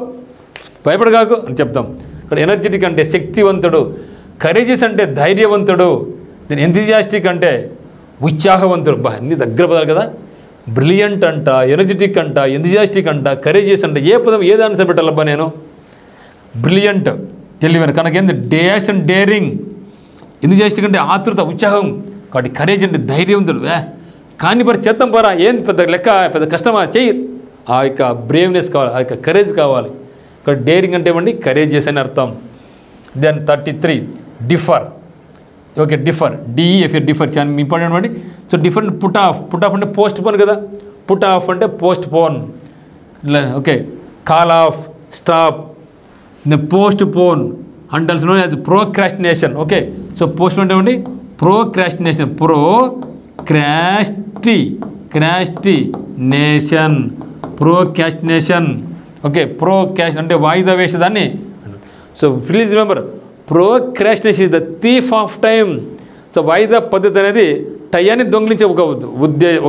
భయపడగాకు అని చెప్తాం. ఇక్కడ ఎనర్జెటిక్ అంటే శక్తివంతుడు, కరేజియస్ అంటే ధైర్యవంతుడు, దీని ఎంతూజియాస్టిక్ అంటే ఉత్సాహవంతుడు. అన్ని దగ్గర పదాలు కదా. బ్రిలియంట్ అంట, ఎనర్జెటిక్ అంట, ఎంతూజియాస్టిక్ అంట, కరేజియస్ అంట. ఏ పదం ఏది ఆన్సర్ పెట్టాలబ్బా నేను? బ్రిలియంట్ తెలివైన. కనుక డాష్ అండ్ డేరింగ్. ఎంతూజియాస్టిక్ అంటే ఆతృత, ఉత్సాహం. కాబట్టి కరేజ్ అంటే ధైర్యవంతుడు. కానీ మరి చేద్దాం పోరా, ఏం పెద్ద లెక్క, పెద్ద కష్టమా, చెయ్యి. ఆ యొక్క బ్రేవ్నెస్ కావాలి, ఆ యొక్క కరేజ్ కావాలి. ఇక్కడ డేరింగ్ అంటే ఏమండి, కరేజియస్ అని అర్థం. Then 33 defer. ఓకే, డిఫర్ చాలా ఇంపార్టెంట్ అండి. So different. పుట్ ఆఫ్ అంటే పోస్ట్ పోన్ కదా. పుట్ ఆఫ్ అంటే postpone. Okay, call off, stop. Postpone అంటే అది ప్రోక్రాస్టినేషన్. ఓకే, సో పోస్ట్ అంటే ఏమండి, ప్రోక్రాస్టినేషన్. ప్రోక్రాస్టినేషన్. ఓకే, ప్రోక్రాస్ట్ అంటే వాయిదా వేసేదాన్ని. So please remember, procrastination is the thief of time. So వాయిదా పద్ధతి అనేది టయాన్ని దొంగిలించే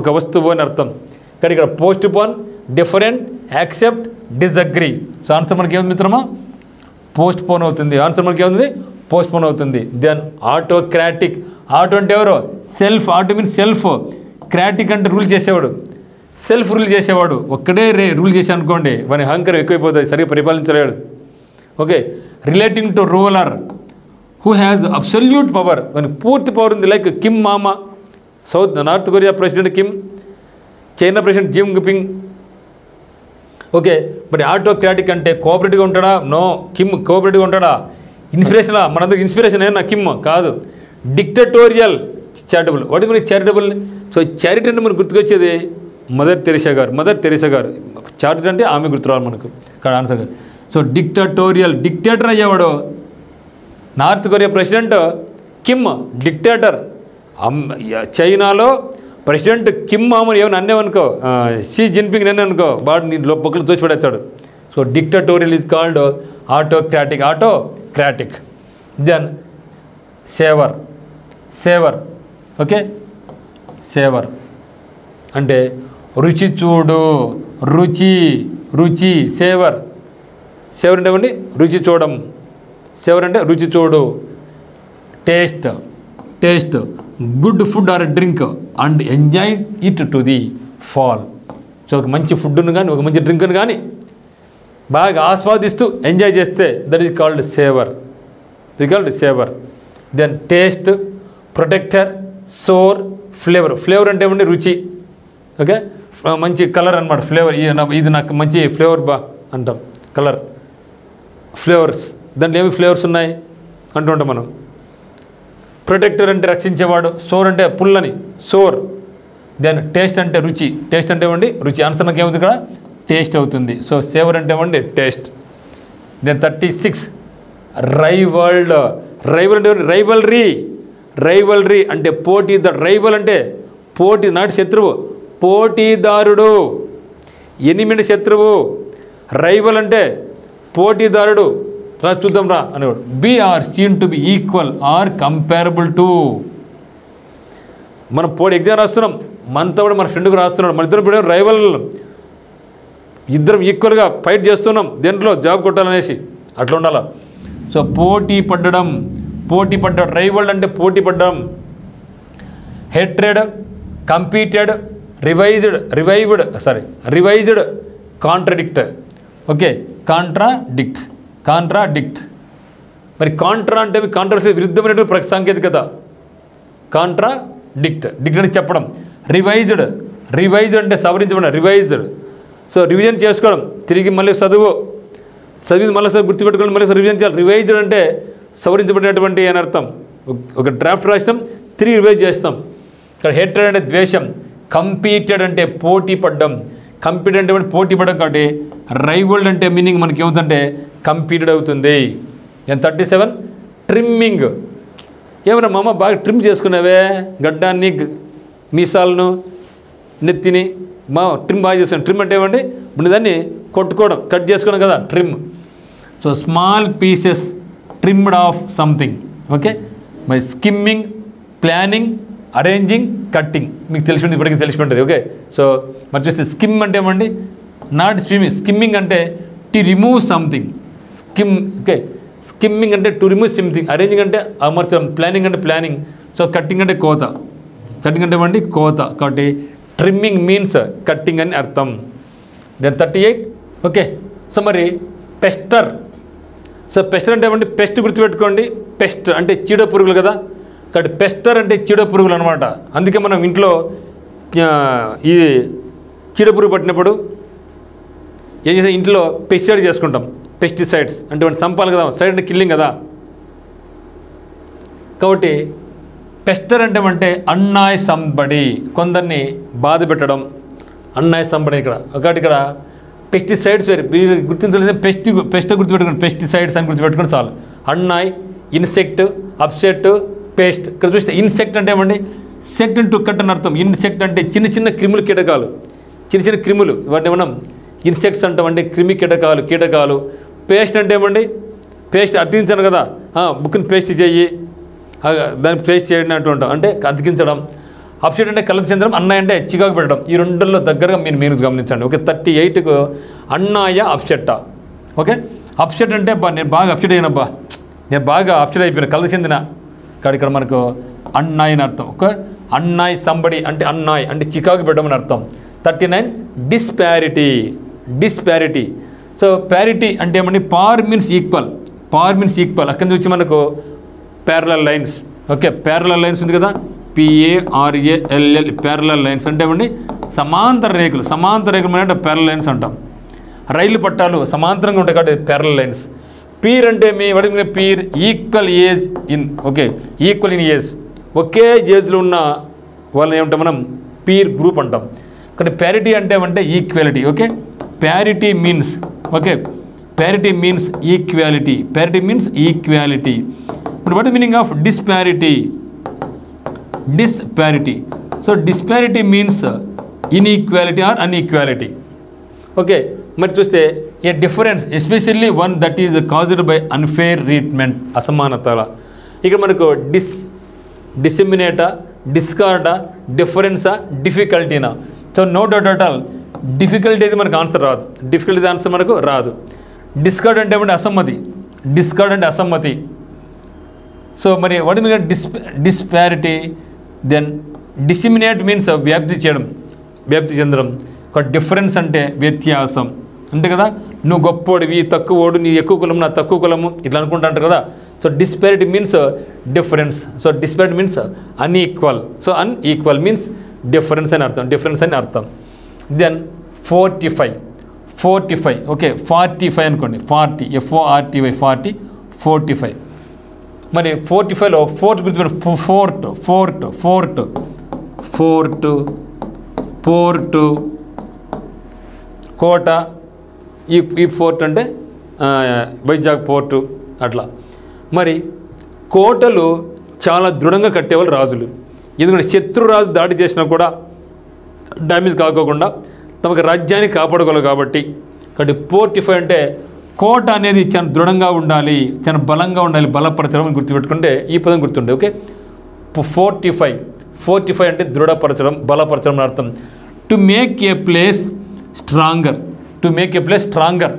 ఒక వస్తువు అని అర్థం. కానీ ఇక్కడ postpone, different, accept, disagree. So answer మనకి ఏముంది మిత్రమా, పోస్ట్ పోన్ అవుతుంది. ఆన్సర్ మనకి ఏముంది, పోస్ట్ పోన్ అవుతుంది. Then autocratic. ఆటో అంటే ఎవరు, సెల్ఫ్. Auto means self. క్రాటిక్ అంటే రూల్ చేసేవాడు, సెల్ఫ్ రూల్ చేసేవాడు. ఒక్కడే రూల్ చేసే అనుకోండి, వాని అహంకారం ఎక్కువైపోతుంది, సరిగ్గా పరిపాలించలేడు. Okay, relating to ruler who has absolute power. వానికి పూర్తి పవర్ ఉంది. లైక్ కిమ్ మామా, North Korea president Kim, China president జిమ్ జిన్పింగ్. ఓకే, మరి ఆటోక్రాటిక్ అంటే కోఆపరేటివ్గా ఉంటాడా? నో. కిమ్ కోఆపరేటివ్గా ఉంటాడా? ఇన్స్పిరేషనా? మనందరికి ఇన్స్పిరేషన్ ఏనా కిమ్? కాదు. Dictatorial, charitable. వాటి మీరు చారిటబుల్ సో చారిటీ అంటే మనకు గుర్తుకొచ్చేది మదర్ తెరీసా గారు. చారిటీ అంటే ఆమె గుర్తురావాలి మనకు ఇక్కడ ఆన్సర్. సో డిక్టేటర్ అయ్యేవాడు North Korea president Kim, dictator. చైనాలో ప్రెసిడెంట్ కిమ్ మామూలు ఏమైనా అన్నామనుకో, షీ జిన్పింగ్ నేను అనుకో, వాడు నీ పొక్కలు తోచి పడేస్తాడు. So dictatorial is called autocratic. Then savour. Okay, savour అంటే రుచి చూడు, రుచి. సేవర్ అంటే ఏమండి రుచి చూడడం. సేవర్ అంటే రుచి చూడు. Taste good food are drink and enjoy it to the fall. So ఒక మంచి ఫుడ్ను కానీ ఒక మంచి డ్రింక్ను కానీ బాగా ఆస్వాదిస్తూ ఎంజాయ్ చేస్తే that is called savour. Then taste, protector, sour, flavour అంటే ఏమండి రుచి. ఓకే, మంచి కలర్ అనమాట ఫ్లేవర్. ఇది నాకు మంచి ఫ్లేవర్ అంటాం, కలర్ ఫ్లేవర్స్. దాంట్లో ఏమి ఫ్లేవర్స్ ఉన్నాయి అంటుంటాం మనం. ప్రొటెక్టర్ అంటే రక్షించేవాడు, సోర్ అంటే పుల్లని సోర్. దెన్ టేస్ట్ అంటే రుచి, టేస్ట్ అంటే ఏమండి రుచి. ఆన్సర్ నాకు ఏమవుతుంది ఇక్కడ టేస్ట్ అవుతుంది. సో సేవర్ అంటే ఏమండి టేస్ట్. దెన్ 36 రైవల్రీ అంటే రైవల్ అంటే పోటీ, నాటి శత్రువు, పోటీదారుడు, ఎనిమిది శత్రువు. రైవల్ అంటే పోటీదారుడు. చూద్దాం రా అనేవాడు. Or seen to be equal or comparable to. మనం ఎగ్జామ్ రాస్తున్నాం, మనతో కూడా మన ఫ్రెండ్కి రాస్తున్నాడు, మన ఇద్దరు రైవల్, ఇద్దరం ఈక్వల్గా ఫైట్ చేస్తున్నాం దేంట్లో జాబ్ కొట్టాలనేసి, అట్లా ఉండాలి. సో పోటీ పడ్డం. రైవల్ అంటే పోటీ పడ్డం. Hatred, competed, revised, contradict. Okay, contradict. మరి కాంట్రా అంటే కాంట్రవర్సీ, విరుద్ధమైనటువంటి సాంకేతికత. డిక్ట్ అని చెప్పడం. రివైజ్డ్ అంటే సవరించబడిన, రివైజ్డ్. సో రివిజన్ చేసుకోవడం, తిరిగి మళ్ళీ చదివి మళ్ళీ గుర్తుపెట్టుకోవడం, మళ్ళీ రివిజన్ చేయాలి. రివైజ్డ్ అంటే సవరించబడినటువంటి అని అర్థం. ఒక డ్రాఫ్ట్ రాసినాం, తిరిగి రివైజ్ చేస్తాం. ఇక్కడ హేట్రెడ్ అంటే ద్వేషం. కంపీటెడ్ అంటే పోటీ పడ్డం. కంపీటెడ్ అంటే పోటీ పడ్డం కాబట్టి రైవల్డ్ అంటే మీనింగ్ మనకి ఏమవుతుందంటే కంపీటెడ్ అవుతుంది. 37 ట్రిమ్మింగ్. ఏమన్నా మామ బాగా ట్రిమ్ చేసుకున్నావే గడ్డాన్ని, మీసాలను, నెత్తిని ట్రిమ్ బాగా చేస్తున్నాం. ట్రిమ్ అంటే ఏమండి దాన్ని కొట్టుకోవడం, కట్ చేసుకోవడం కదా trim. So small pieces trimmed of something. Okay, my skimming, planning, arranging, cutting. మీకు తెలిసి ఇప్పటికీ తెలిసి ఉంటుంది. ఓకే, సో మరి చూస్తే స్కిమ్ అంటే ఏమండి నాట్ స్కిమ్మింగ్ అంటే to remove something. Okay, skimming అంటే టు రిమూవ్ సంథింగ్. అరేంజింగ్ అంటే అమర్చడం. ప్లానింగ్ అంటే ప్లానింగ్. సో కట్టింగ్ అంటే కోత. కట్టింగ్ అంటే ఏమండి కోత. కాబట్టి ట్రిమ్మింగ్ మీన్స్ కట్టింగ్ అని అర్థం. దెన్ 38. ఓకే, సో మరి పెస్టర్. సో పెస్టర్ అంటే ఏమండి పెస్ట్ గుర్తుపెట్టుకోండి. పెస్ట్ అంటే చీడ పురుగులు కదా, కాబట్టి పెస్టర్ అంటే చీడ పురుగులు అనమాట. అందుకే మనం ఇంట్లో ఈ చీడ పురుగు పట్టినప్పుడు ఏం చేస్తే ఇంట్లో పెస్టిసైడ్ చేసుకుంటాం. పెస్టిసైడ్స్ అంటే వాటిని చంపాలి కదా, సైడ్ అంటే కిల్లింగ్ కదా. కాబట్టి పెస్టర్ అంటే అన్నాయ్ సంబడి, కొందరిని బాధ పెట్టడం. అన్నాయ్ సంబడి ఇక్కడ పెస్టిసైడ్స్ వేరే గుర్తించలేదు. పెస్ట్ గుర్తుపెట్టుకోండి, పెస్టిసైడ్స్ అని గుర్తుపెట్టుకుని చాలు. అన్నాయ్, ఇన్సెక్ట్, అప్సెట్, పేస్ట్. ఇక్కడ చూస్తే ఇన్సెక్ట్ అంటే ఏమండి సెక్ట్ టు కట్ అని అర్థం. ఇన్సెక్ట్ అంటే చిన్న చిన్న క్రిములు, కీటకాలు, చిన్న క్రిములు, వాటిని మనం ఇన్సెక్ట్స్ అంటామండి. క్రిమి కీటకాలు. పేస్ట్ అంటే ఏమండి పేస్ట్ అతికించాను కదా, బుక్ని పేస్ట్ చెయ్యి, దాన్ని పేస్ట్ చేయడం అంటూ ఉంటాం, అంటే అతికించడం. అప్సెట్ అంటే కలత చెందడం. అన్నయ్య అంటే చికాకు పెట్టడం. ఈ రెండుల్లో దగ్గరగా మీరు గమనించండి. ఓకే, 38కు అన్నాయ, అప్సెట్టా. ఓకే, అప్సెట్ అంటే నేను బాగా అప్సెట్ అయినబ్బా, నేను బాగా అప్సెట్ అయిపోయాను, కలత చెందిన. కానీ ఇక్కడ మనకు అన్నాయ్ అని అర్థం. ఓకే, అన్నాయ్ సంబడి అంటే అన్నాయ్ అంటే చికాకు పెట్టడం అని అర్థం. 39 డిస్పారిటీ. సో ప్యారిటీ అంటే ఏమండి పార్ మీన్స్ ఈక్వల్. అక్కడి నుంచి వచ్చి మనకు parallel lines. Okay, parallel lines ఉంది కదా, PARALL, ప్యారలల్ లైన్స్ అంటే ఏమండి సమాంతర రేఖలు అంటే ప్యారలల్ లైన్స్ అంటాం. రైలు పట్టాలు సమాంతరంగా ఉంటాయి కాబట్టి ప్యారలల్ లైన్స్. పీర్ అంటే peer equal age in. Okay, equal in age, ఒకే ఏజ్లో ఉన్న వాళ్ళని ఏమంటాం మనం పీర్ గ్రూప్ అంటాం. కానీ ప్యారిటీ అంటే ఏమంటే equality. Okay, parity means okay parity means equality. Parity means equality. ఇప్పుడు what meaning of disparity? Disparity. So disparity means inequality or unequality. Okay, మరి చూస్తే a difference especially one that is caused by unfair treatment, అసమానతల. ఇక్కడ మనకు డిసిమినేటా, డిస్కార్డా, డిఫరెన్సా, డిఫికల్టీనా? So no doubt at all difficulty అయితే మనకు ఆన్సర్ రాదు. డిఫికల్టీ ఆన్సర్ మనకు రాదు. డిస్కార్డ్ అంటే ఏమంటే అసమ్మతి. డిస్కార్డ్ అంటే అసమ్మతి. సో మరి what mean disparity? Then disseminate means వ్యాప్తి చేయడం, వ్యాప్తి చెందడం. ఒక డిఫరెన్స్ అంటే వ్యత్యాసం అంతే కదా. నువ్వు గొప్పోడివి, తక్కువోడు, నీ ఎక్కువ కులము, నా తక్కువ కులము, ఇట్లా అనుకుంటా అంటారు కదా. So disparity means difference. So disparity means unequal. So unequal means difference అని అర్థం, డిఫరెన్స్ అని అర్థం. దెన్ 45. ఓకే, 45 అనుకోండి. 40 FORTY 40 45. మరి 45లో ఫోర్త్ గుర్తుపెట్టు. ఫోర్ట్ కోట. ఈ ఫోర్ట్ అంటే వైజాగ్ పోర్టు అట్లా. మరి కోటలు చాలా దృఢంగా కట్టేవాళ్ళు రాజులు. ఎందుకంటే శత్రురాజు దాడి చేసినా కూడా డ్యామేజ్ కాకోకుండా తమకు రాజ్యాన్ని కాపాడుకోవాలి కాబట్టి. కాబట్టి 45 అంటే కోట అనేది చాలా దృఢంగా ఉండాలి, చాలా బలంగా ఉండాలి, బలపరచడం అని గుర్తుపెట్టుకుంటే ఈ పదం గుర్తుండే. ఓకే, 45 అంటే దృఢపరచడం, బలపరచడం అని అర్థం. To make a place stronger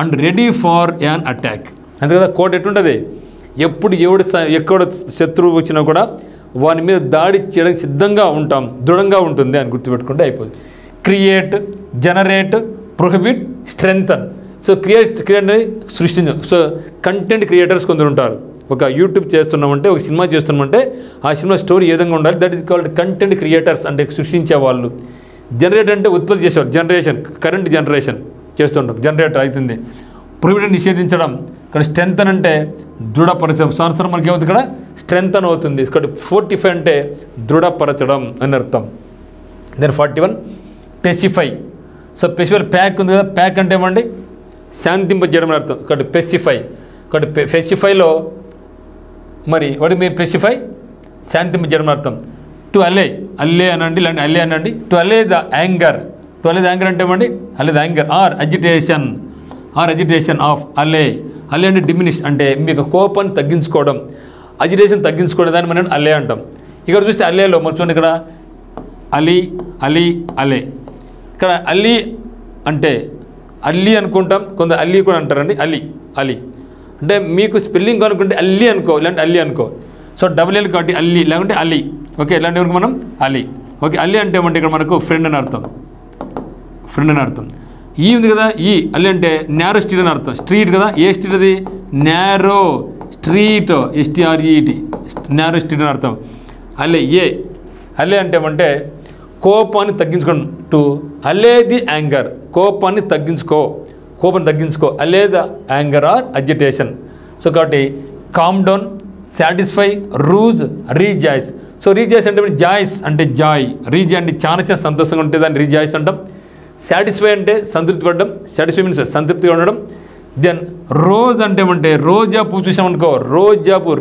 and ready far an attack. అంతే కదా. కోట ఎట్లుంటుంది? ఎప్పుడు ఎక్కడ శత్రువు వచ్చినా కూడా వాని మీద దాడి చేయడానికి సిద్ధంగా ఉంటాం, దృఢంగా ఉంటుంది అని గుర్తుపెట్టుకుంటే అయిపోతుంది. Create, generate, prohibit, strengthen. So create అనేది సృష్టించడం. సో కంటెంట్ క్రియేటర్స్ కొందరు ఉంటారు. ఒక యూట్యూబ్ చేస్తున్నామంటే, ఒక సినిమా చేస్తున్నామంటే ఆ సినిమా స్టోరీ ఏ విధంగా ఉండాలి, that is called content creators, అంటే సృష్టించే వాళ్ళు. జనరేట్ అంటే ఉత్పత్తి చేసేవాళ్ళు, జనరేషన్, కరెంట్ జనరేషన్ చేస్తుంటాం, జనరేటర్ అవుతుంది. ప్రొహిబిట్ నిషేధించడం. ఇక్కడ స్ట్రెంగ్తన్ అంటే దృఢపరచడం. సంవత్సరం మనకి ఏమవుతుంది ఇక్కడ? స్ట్రెంగ్తన్ అవుతుంది. ఇక్కడ 45 అంటే దృఢపరచడం అని అర్థం. దెన్ 41 పెసిఫై. సో పెసిఫై ప్యాక్ ఉంది కదా, ప్యాక్ అంటే ఏమండి? శాంతింపజేయడం అని అర్థం. ఇక్కడ పెసిఫై. ఇక్కడ పెసిఫైలో మరి వాటి మీరు పెసిఫై శాంతింపజేయడం అని అర్థం. టు అలే అనండి, ఇలాంటి అల్లే అనండి. టు అలే ద యాంగర్. అంటే ఏమండి? అలే the anger are agitation of అలే. అలే అంటే డిమినిష్, అంటే మీకు కోపాన్ని తగ్గించుకోవడం, అజిటేషన్ తగ్గించుకోవడం, దాన్ని మనం అలే అంటాం. ఇక్కడ చూస్తే అల్లేలో మరి చూడండి, ఇక్కడ అలే. ఇక్కడ అలీ అంటే అల్లీ అనుకుంటాం, కొందరు అల్లీ కూడా అంటారండి. అలీ అంటే మీకు స్పెల్లింగ్ అనుకుంటే అల్లీ అనుకో, ఇలాంటి అల్లీ అనుకో. సో డబుల్ ఎల్ కాబట్టి అల్లీ, లేకుంటే అలీ. ఓకే, ఇలాంటి వరకు మనం అలీ. ఓకే, అల్లీ అంటే ఏమంటే ఇక్కడ మనకు ఫ్రెండ్ అని అర్థం. ఈ ఉంది కదా, ఈ అల్లీ అంటే నేరో స్ట్రీట్ అని అర్థం. స్ట్రీట్ కదా, ఏ స్ట్రీట్ అది? Narrow street, STREET, narrow street అని అర్థం. అల్లే అంటే ఏమంటే కోపాన్ని తగ్గించుకోండి. టు అలే ది యాంగర్, కోపాన్ని తగ్గించుకో. అలే the anger are agitation. So కాబట్టి calm down, satisfy, రూజ్, rejoice. So rejoice అంటే జాయిస్ అంటే జాయ్, రీజాయ్ అంటే చాలా సంతోషంగా ఉంటే దాన్ని రీజాయిస్ అంటాం. సాటిస్ఫై అంటే సంతృప్తి పడడం, సాటిస్ఫై మీన్స్ సంతృప్తిగా ఉండడం. దెన్ రోజ్ అంటే ఏమంటే రోజా పువ్వు చూసామనుకో, రోజా పువ్వు,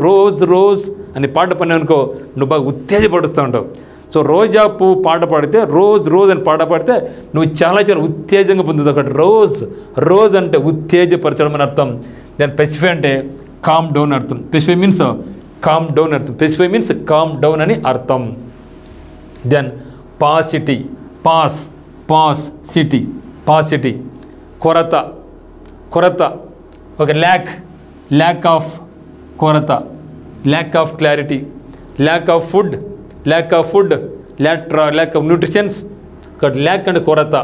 రోజ్ అని పాట పడినామనుకో నువ్వు బాగా ఉత్తేజపడుతూ ఉంటావు. సో రోజా పువ్వు పాట పాడితే, రోజ్ అని పాట పాడితే నువ్వు చాలా ఉత్తేజంగా పొందుతావు. అక్కడ రోజ్ అంటే ఉత్తేజపరచడం అని అర్థం. దెన్ పెసిఫై అంటే కామ్ డౌన్ అర్థం. పెసిఫై మీన్స్ కామ్ డౌన్ అని అర్థం. దెన్ పాసిటీ, పాసిటీ కొరత. ఓకే, ల్యాక్ ఆఫ్ కొరత, lack of clarity, lack of food, lack of nutritions. Lakh అంటే కొరత.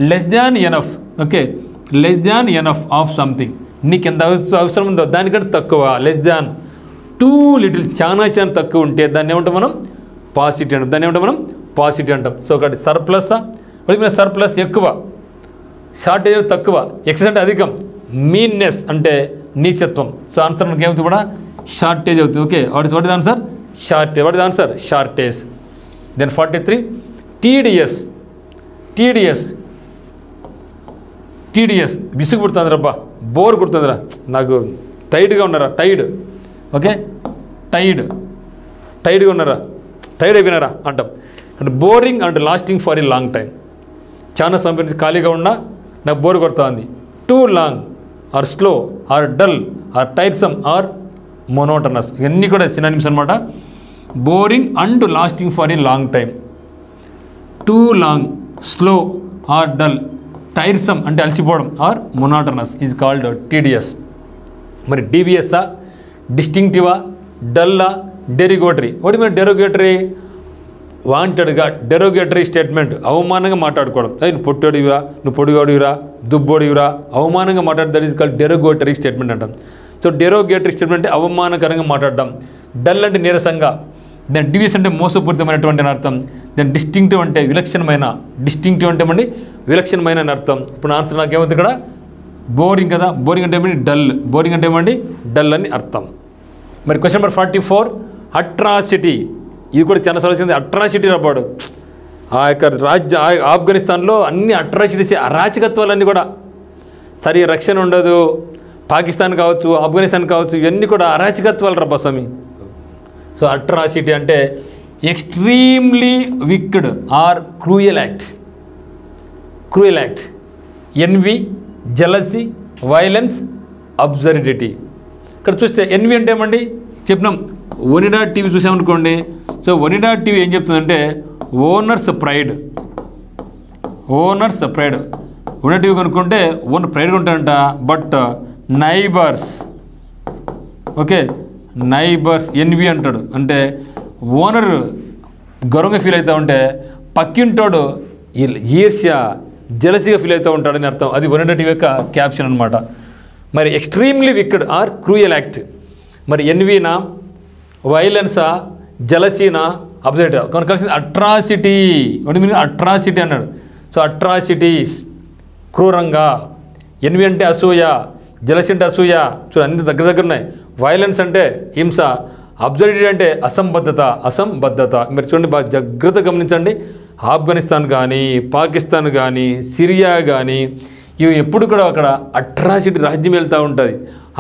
Less than enough. Okay, less than enough of something, నీకు ఎంత అవసరం ఉందో దానికంటే తక్కువ. లెస్ దాన్, టూ లిటిల్, చాలా తక్కువ ఉంటే దాన్ని ఏమంటాం మనం? పాసిటీ అంటాం. సో ఒకటి సర్ప్లస్, సర్ప్లస్ ఎక్కువ, షార్టేజ్ తక్కువ, ఎక్సెస్ అంటే అధికం, మీన్నెస్ అంటే నీచత్వం. సో ఆన్సర్ మనకి ఏమవుతుంది కూడా? షార్టేజ్ అవుతుంది. Okay, what is answer? Shortage. Then 43 TDS. TDS TDS విసుగు పుడుతుందిరా, అబ్బా బోర్ కుడుతుందిరా, నాకు టైడ్గా ఉన్నారా, టైడ్. ఓకే, టైడ్గా ఉన్నారా, టైడ్ అయిపోయినారా అంటాం. అంటే boring and lasting for a long time. చాలా సమయం నుంచి ఖాళీగా ఉన్నా నాకు బోర్ కొడుతుంది. Too long or slow or dull or tiresome or monotonous, ఇవన్నీ కూడా సినానిమ్స్ అనమాట. Boring and lasting for a long time. Too long, slow or dull, tiresome అంటే అలసిపోవడం or monotonous is called tedious. మరి డీవీఎస్ఆ, డిస్టింక్టివా, డల్లా, డెరిగేటరీ. వాటి మీద డెరోగేటరీ వాంటెడ్గా డెరోగేటరీ స్టేట్మెంట్, అవమానంగా మాట్లాడుకోవడం. నువ్వు పొట్టోడివిరా, నువ్వు పొడిగోడివిరా, దుబ్బోడివిరా, అవమానంగా మాట్లాడడం. That is called derogatory statement అంటాం. సో డెరోగేటరీ స్టేట్మెంట్ అంటే అవమానకరంగా మాట్లాడడం. డల్ అంటే నీరసంగా. దెన్ డివిఎస్ అంటే మోసపూరితమైనటువంటి అర్థం. దెన్ డిస్టింక్టివ్ అంటే విలక్షణమైన. డిస్టింక్టివ్ అంటే ఏమండి విలక్షణమైన అని అర్థం. ఇప్పుడు ఆన్సర్ నాకేమవుతుంది ఇక్కడ బోరింగ్ కదా. బోరింగ్ అంటే ఏమండి డల్. బోరింగ్ అంటే ఏమండి డల్ అని అర్థం. మరి క్వశ్చన్ నెంబర్ 44 అట్రాసిటీ. ఇది కూడా చాలా సరళంగా అట్రాసిటీ రాబాడు. ఆ యొక్క ఆఫ్ఘనిస్తాన్లో అన్ని అట్రాసిటీస్, అరాచకత్వాలన్నీ కూడా. సరి రక్షణ ఉండదు. పాకిస్తాన్ కావచ్చు, ఆఫ్ఘనిస్తాన్ కావచ్చు, ఇవన్నీ కూడా అరాచకత్వాలు రబ్బా స్వామి. సో అట్రాసిటీ అంటే extremely wicked or cruel act. Cruel act. Envy, jealousy, violence, absurdity. ఇక్కడ చూస్తే ఎన్వి అంటే ఏమండి చెప్పినాం. ఒనిడా టీవీ చూసామనుకోండి. సో ఒనిడా టీవీ ఏం చెప్తుందంటే owners pride. Owners pride. Onida TV కనుక్కుంటే ఓనర్ ప్రైడ్గా ఉంటాడంట. But neighbours, okay, neighbours envy అంటాడు. అంటే ఓనర్ గౌరవంగా ఫీల్ అవుతూ ఉంటే పక్కింటోడు ఈర్ష్య, జలసీగా ఫీల్ అవుతూ ఉంటాడని అర్థం. అది ఒనిడా టీవీ యొక్క క్యాప్షన్ అనమాట. మరి extremely wicked or cruel act. మరి ఎన్వీనా, వైలెన్సా, జలసీనా, అబ్సర్డ్ కనుక కలిసింది అట్రాసిటీ. అంటే మీరు అట్రాసిటీ అన్నాడు. సో అట్రాసిటీస్ క్రూరంగా. ఎన్వి అంటే అసూయ, జలసీ అంటే అసూయ. చూడండి అన్ని దగ్గర ఉన్నాయి. వైలెన్స్ అంటే హింస, అబ్సర్డిటీ అంటే అసంబద్ధత. మీరు చూడండి బాగా జాగ్రత్తగా గమనించండి. ఆఫ్ఘనిస్తాన్ కానీ, పాకిస్తాన్ కానీ, సిరియా కానీ, ఇవి ఎప్పుడు కూడా అక్కడ అట్రాసిటీ రాజ్యం వెళ్తూ ఉంటుంది,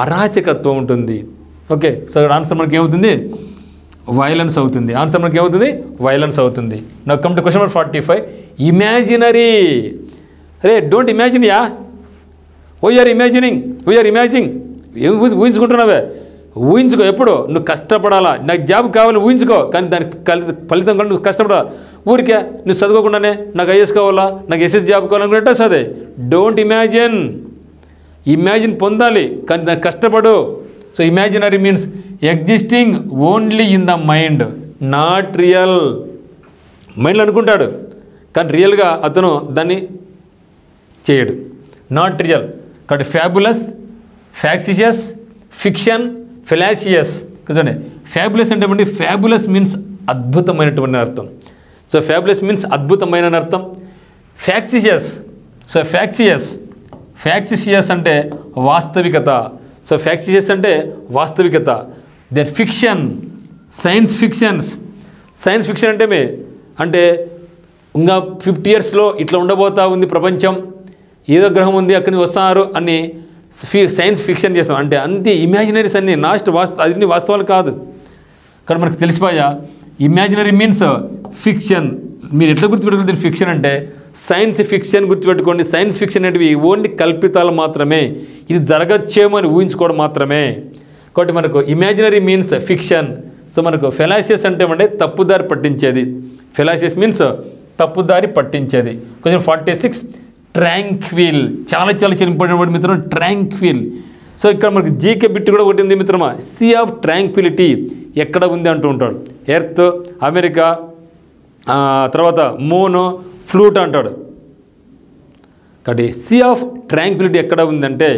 అరాచకత్వం ఉంటుంది. ఓకే, సో ఆన్సర్ మనకి ఏమవుతుంది వైలెన్స్ అవుతుంది. ఆన్సర్ మనకి ఏమవుతుంది వైలెన్స్ అవుతుంది. నా come to question number 45 imaginary. అరే డోంట్ ఇమాజిన్ యా, వీఆర్ ఇమాజినింగ్. ఏం ఊహించుకుంటున్నావే? ఊహించుకో. ఎప్పుడు నువ్వు కష్టపడాలా. నాకు జాబ్ కావాలి ఊహించుకో, కానీ దానికి ఫలితం కూడా నువ్వు కష్టపడాలి. ఊరికే నువ్వు చదువుకోకుండానే నాకు ఐఎస్ కావాలా, నాకు ఎస్ఎస్ జాబ్ కావాలనుకుంటే చదే. Don't imagine. ఇమాజిన్ పొందాలి, కానీ దానికి కష్టపడు. So imaginary means existing only in the mind, not real. మైండ్లో అనుకుంటాడు, కానీ రియల్గా అతను దాన్ని చేయడు. Not real. కాబట్టి ఫ్యాబులస్, ఫ్యాక్సిషియస్, ఫిక్షన్, ఫెలాసియస్. చూడండి ఫ్యాబులస్ అంటే ఏమంటే ఫ్యాబులస్ మీన్స్ అద్భుతమైనటువంటి అర్థం. సో ఫ్యాబులస్ మీన్స్ అద్భుతమైన అర్థం. ఫ్యాక్సిషియస్, సో ఫ్యాక్సిషియస్ అంటే వాస్తవికత. సో ఫ్యాక్సిషియస్ అంటే వాస్తవికత. దెన్ ఫిక్షన్, సైన్స్ ఫిక్షన్ అంటే ఇంకా 50 yearsలో ఇట్లా ఉండబోతా ఉంది ప్రపంచం, ఏదో గ్రహం ఉంది అక్కడి నుంచి వస్తున్నారు అని సైన్స్ ఫిక్షన్ చేస్తాం. అంటే అంతే ఇమాజినరీస్ అన్నీ అది వాస్తవాలు కాదు. కానీ మనకు తెలిసిపోయా ఇమాజినరీ మీన్స్ ఫిక్షన్. మీరు ఎట్లా గుర్తుపెట్టుకోండి ఫిక్షన్ అంటే సైన్స్ ఫిక్షన్ గుర్తుపెట్టుకోండి. సైన్స్ ఫిక్షన్ అనేటివి ఓన్లీ కల్పితాలు మాత్రమే, ఇది జరగచ్చేమో అని ఊహించుకోవడం మాత్రమే. కాబట్టి మనకు ఇమాజినరీ మీన్స్ ఫిక్షన్. సో మనకు ఫెలాసియస్ అంటే ఏమంటే తప్పుదారి పట్టించేది. ఫెలాసియస్ మీన్స్ తప్పుదారి పట్టించేది. Question 46 tranquil. చాలా ఇంపార్టెంట్ మిత్రం, ట్రాంక్విల్. సో ఇక్కడ మనకు జీకే బిట్ కూడా ఒకటి ఉంది మిత్రమా. సీ ఆఫ్ ట్రాంక్విలిటీ ఎక్కడ ఉంది అంటూ ఉంటాడు. ఎర్త్, అమెరికా, తర్వాత మూన్, ఫ్లూట్ అంటాడు. కాబట్టి సీ ఆఫ్ ట్రాంక్విలిటీ ఎక్కడ ఉందంటే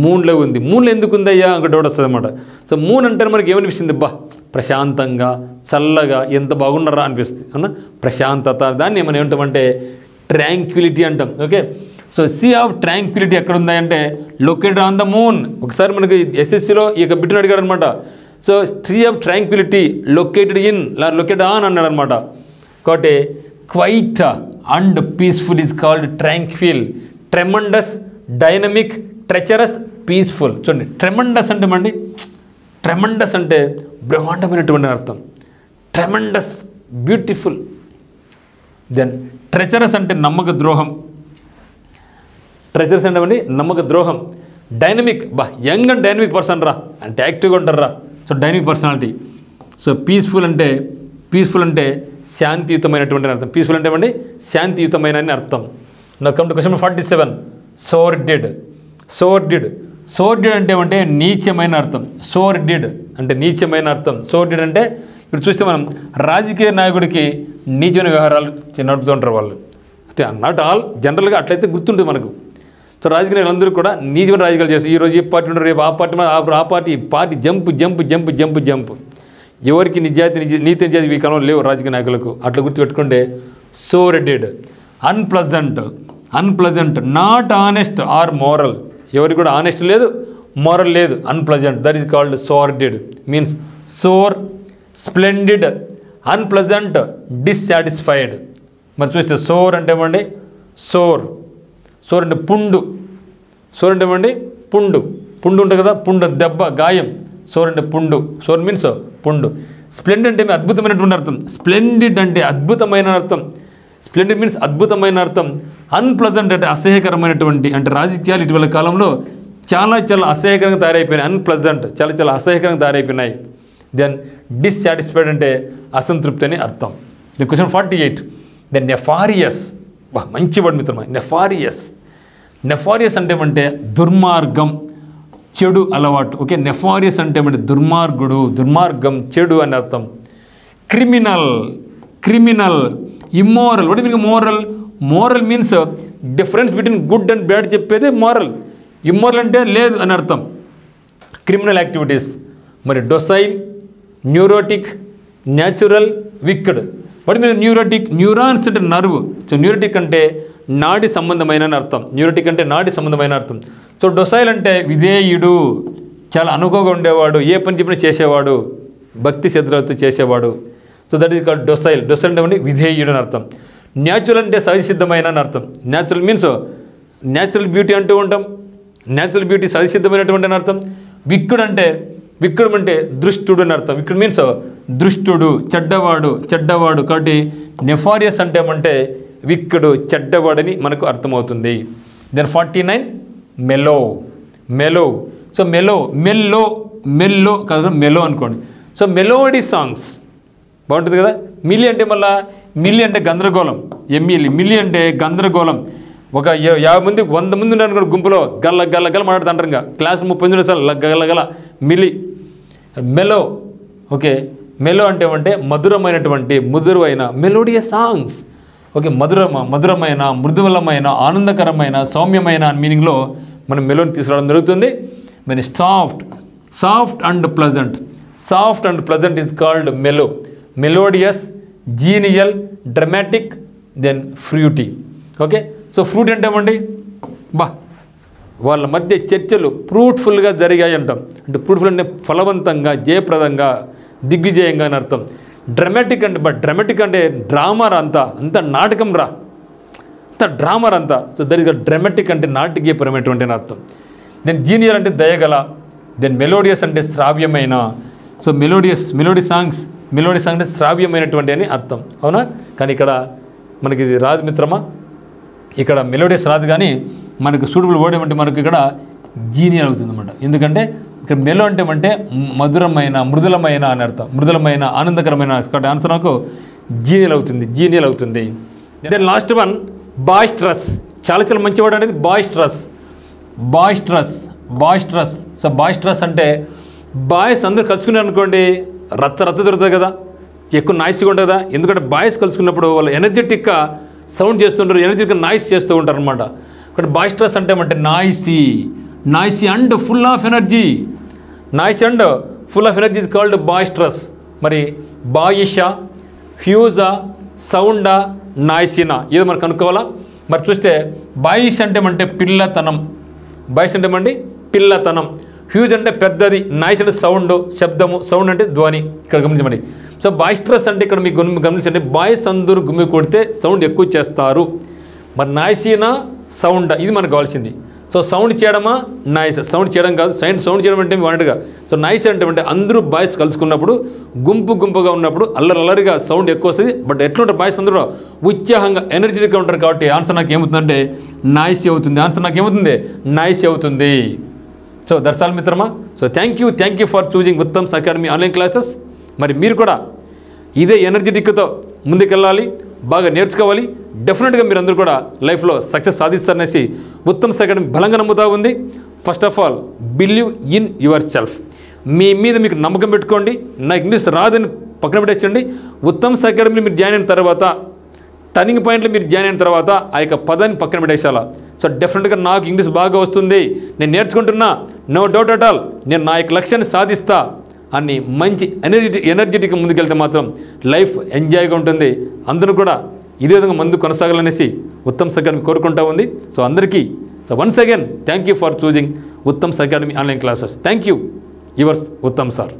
మూన్లో ఉంది. మూన్లో ఎందుకు ఉందయ్యా ఒక డౌట్ వస్తుంది అనమాట. సో మూన్ అంటే మనకి ఏమనిపిస్తుంది, బా ప్రశాంతంగా చల్లగా ఎంత బాగున్నారా అనిపిస్తుంది అన్న, ప్రశాంతత. దాన్ని మనం ఏమంటామంటే ట్రాంక్విలిటీ అంటాం. Okay, so sea of tranquillity ఎక్కడ ఉందంటే లొకేటెడ్ ఆన్ ద మూన్. ఒకసారి మనకి ఎస్ఎస్సిలో ఈ యొక్క బిట్ని అడిగాడు అనమాట. So sea of tranquility located on అన్నాడు అనమాట. కాబట్టి quiet and peaceful is called tranquil, tremendous, dynamic, treacherous, peaceful. చూడండి, ట్రెమండస్ అంటే మండి, ట్రెమండస్ అంటే బ్రహ్మాండమైనటువంటి అర్థం, ట్రెమండస్ బ్యూటిఫుల్. దెన్ ట్రెచరస్ అంటే నమ్మక ద్రోహం, ట్రెచరస్ అంటే అండి నమ్మక ద్రోహం. Dynamic, young and dynamic person రా, అంటే యాక్టివ్గా ఉంటారు రా, so dynamic personality. So peaceful అంటే శాంతియుతమైనటువంటి అర్థం. పీస్ఫుల్ అంటే ఏమండి శాంతియుతమైన అని అర్థం. నా కమ్ టు క్వశ్చన్ 47. సోర్డెడ్ అంటే ఏమంటే నీచమైన అర్థం. సోర్డెడ్ అంటే నీచమైన అర్థం. సోర్డెడ్ అంటే ఇప్పుడు చూస్తే మనం రాజకీయ నాయకుడికి నీచమైన వ్యవహారాలు నడుపుతూ ఉంటారు వాళ్ళు, అంటే నాట్ ఆల్, జనరల్గా అట్లయితే గుర్తుంటుంది మనకు. సో రాజకీయ నాయకులందరూ కూడా నీచమైన రాజకీయాలు చేస్తారు. ఈరోజు ఈ పార్టీ ఉంటారు, రేపు ఆ పార్టీ పార్టీ జంప్. ఎవరికి నీతి నిజాయితీ ఈ కాలంలో లేవు రాజకీయ నాయకులకు, అట్లా గుర్తుపెట్టుకుంటే. Sordid. Unpleasant, not honest or moral, ఎవరికి కూడా ఆనెస్ట్ లేదు, మోరల్ లేదు, unpleasant, that is called sordid. Means sore, splendid, unpleasant, dissatisfied. మరి చూస్తే సోర్ అంటే ఏమండి, సోర్ అంటే పుండు. సోర్ అంటే ఏమండి పుండు ఉంటుంది కదా, పుండు దెబ్బ, గాయం. సోర్ అంటే పుండు. సోర్ మీన్స్ పుండు. స్ప్లెండిడ్ అంటే అద్భుతమైనటువంటి అర్థం. స్ప్లెండిడ్ అంటే అద్భుతమైన అర్థం. స్ప్లెండిడ్ మీన్స్ అద్భుతమైన అర్థం. అన్ప్లజెంట్ అంటే అసహ్యకరమైనటువంటి, అంటే రాజకీయాలు ఇటీవల కాలంలో చాలా అసహ్యకరంగా తయారైపోయినాయి. అన్ప్లజెంట్ చాలా అసహ్యకరంగా తయారైపోయినాయి. దెన్ డిస్సాటిస్ఫైడ్ అంటే అసంతృప్తి అని అర్థం. Then question 48. దెన్ నెఫారియస్, మంచి వర్డ్ మిత్రమా. నెఫారియస్ అంటే ఏమంటే దుర్మార్గం, చెడు అలవాటు. ఓకే, నెఫారియస్ అంటే ఏమంటే దుర్మార్గం, చెడు అని అర్థం. Criminal, immoral. What meaning moral? Moral means difference between good and bad చెప్పేది మోరల్. ఇమ్మోరల్ అంటే లేదు అని అర్థం. Criminal activities. మరి డొసైల్, న్యూరోటిక్, న్యాచురల్, విక్డ్. వాటి మీద న్యూరాన్స్ అంటే నర్వ్. సో న్యూరోటిక్ అంటే నాడి సంబంధమైన అర్థం. సో డొసైల్ అంటే విధేయుడు, చాలా అనుకోగా ఉండేవాడు, ఏ పని చెప్పినా చేసేవాడు, భక్తి శ్రద్ధలతో చేసేవాడు. So that is called docile. అంటే విధేయుడు అని అర్థం. న్యాచురల్ అంటే సహజ సిద్ధమైన అని అర్థం. న్యాచురల్ మీన్స్ న్యాచురల్ బ్యూటీ అంటూ ఉంటాం. న్యాచురల్ బ్యూటీ సహజ సిద్ధమైనటువంటి అని అర్థం. విక్కుడు అంటే దృష్టుడు అని అర్థం. విక్కుడు మీన్స్ దృష్టుడు, చెడ్డవాడు. కాబట్టి నెఫారియస్ అంటే ఏమంటే విక్కుడు, చెడ్డవాడని మనకు అర్థమవుతుంది. దెన్ 49. మెలో. సో మెల్లో కాదు, మెలో అనుకోండి. సో మెలోడీ సాంగ్స్ బాగుంటుంది కదా. మిలి అంటే గందరగోళం. మిలి అంటే గందరగోళం. ఒక 50 మంది 100 మంది ఉన్నారు కూడా గుంపులో గల్ల మాట్లాడుతుంటారు. ఇంకా క్లాస్ 30 నిమిషాలు గల్ల మిలి. మెలో. ఓకే, మెలో అంటే మధురమైన మెలోడియస్ సాంగ్స్. ఓకే, మధురమైన, మృదువలమైన, ఆనందకరమైన, సౌమ్యమైన మీనింగ్లో మనం మెలోని తీసుకురావడం జరుగుతుంది. మరి soft and pleasant is called mellow. Melodious, genial, dramatic, then fruity. Okay, so fruit అంటే ఏమండి వాళ్ళ మధ్య చర్చలు ఫ్రూట్ఫుల్గా జరిగాయి అంటాం. అంటే ఫ్రూట్ఫుల్ అంటే ఫలవంతంగా, జయప్రదంగా, దిగ్విజయంగా అని అర్థం. డ్రమాటిక్ అంటే డ్రామా అంత నాటకం డ్రామా అంతా. సో దట్ ఈస్ డ్రమాటిక్ అంటే నాటకీయపరమైనటువంటి అని అర్థం. దెన్ జీనియల్ అంటే దయగల. దెన్ మెలోడియస్ అంటే శ్రావ్యమైన. సో మెలోడీ సాంగ్ అంటే శ్రావ్యమైనటువంటి అని అర్థం, అవునా? కానీ ఇక్కడ మనకి ఇది రాదు మిత్రమా, ఇక్కడ మెలోడియస్ రాదు. కానీ మనకు సూటబుల్ వర్డ్ ఏమంటే మనకు ఇక్కడ జీనియల్ అవుతుంది అన్నమాట. ఎందుకంటే ఇక్కడ మెలో అంటే మధురమైన, మృదులమైన అని అర్థం. మృదులమైన, ఆనందకరమైన. కాబట్టి ఆన్సర్ నాకు జీనియల్ అవుతుంది. Then last one boisterous. చాలా మంచి వర్డ్ అనేది బాయిస్ట్రస్. సో బాయిస్ట్రస్ అంటే బాయ్స్ అందరూ కలుసుకున్నారు అనుకోండి, రచ్చ దొరుకుతుంది కదా, ఎక్కువ నాయిస్గా ఉంటుంది కదా. ఎందుకంటే బాయ్స్ కలుసుకున్నప్పుడు వాళ్ళు ఎనర్జెటిక్గా సౌండ్ చేస్తుంటారు, ఎనర్జెటిక్గా నాయిస్ చేస్తూ ఉంటారు అనమాట. కాబట్టి బాయిస్ట్రస్ అంటే noisy and full of energy. Is called boisterous. మరి బాయిషా, హ్యూజా, సౌండా, నాయిసీనా, ఏదో మనకు కనుక్కోవాలా. మరి చూస్తే బాయిష్ అంటే పిల్లతనం. పిల్లతనం. హ్యూజ్ అంటే పెద్దది, నాయిస్ అంటే సౌండ్, శబ్దము, సౌండ్ అంటే ధ్వని. ఇక్కడ గమనించండి. సో బాయిస్ట్రస్ అంటే ఇక్కడ మీకు గమనించండి, బాయ్స్ అందరూ గుమ్మి కొడితే సౌండ్ ఎక్కువ చేస్తారు. మరి నాయిసీనా సౌండ్, ఇది మనకు కావాల్సింది. సో సౌండ్ చేయడమా నాయిస్, సౌండ్ చేయడం కాదు. సౌండ్ చేయడం అంటే వాటిగా. సో నాయిస్ అంటే అందరూ బాయ్స్ కలుసుకున్నప్పుడు గుంపుగా ఉన్నప్పుడు అల్లరిగా సౌండ్ ఎక్కువ వస్తుంది. బట్ ఎట్లుంటారు బాయ్స్ అందరూ ఉత్సాహంగా ఎనర్జెటిక్గా ఉంటారు. కాబట్టి ఆన్సర్ నాకు ఏమవుతుందంటే నాయిస్ అవుతుంది. ఆన్సర్ నాకు ఏమవుతుంది, నాయిస్ అవుతుంది. సో దట్స్ ఆల్ మిత్రమా. So thank you for choosing Uttam's academy online classes. మరి మీరు కూడా ఇదే ఎనర్జెటిక్తో ముందుకెళ్ళాలి, బాగా నేర్చుకోవాలి. డెఫినెట్గా మీరు అందరూ కూడా లైఫ్లో సక్సెస్ సాధిస్తారనేసి ఉత్తమ్స్ అకాడమీ బలంగా నమ్ముతూ ఉంది. First of all believe in yourself. మీ మీద మీకు నమ్మకం పెట్టుకోండి. నాకు ఇంగ్లీష్ రాదని పక్కన పెట్టేసండి. ఉత్తమ్స్ అకాడమీ మీరు జాయిన్ అయిన తర్వాత, టర్నింగ్ పాయింట్లో మీరు జాయిన్ అయిన తర్వాత ఆ యొక్క పదాన్ని పక్కన పెట్టేసాలా. సో డెఫినెట్గా నాకు ఇంగ్లీష్ బాగా వస్తుంది, నేను నేర్చుకుంటున్నా, నో డౌట్ అట్ ఆల్, నేను నా యొక్క లక్ష్యాన్ని సాధిస్తా అని మంచి ఎనర్జెటిక్గా ముందుకెళ్తే మాత్రం లైఫ్ ఎంజాయ్గా ఉంటుంది. అందరూ కూడా ఇదే విధంగా ముందు కొనసాగాలనేసి ఉత్తమ్స్ అకాడమీ కోరుకుంటా ఉంది. సో అందరికీ once again thank you for choosing Uttam's academy online classes. Thank you yours Uttam sir.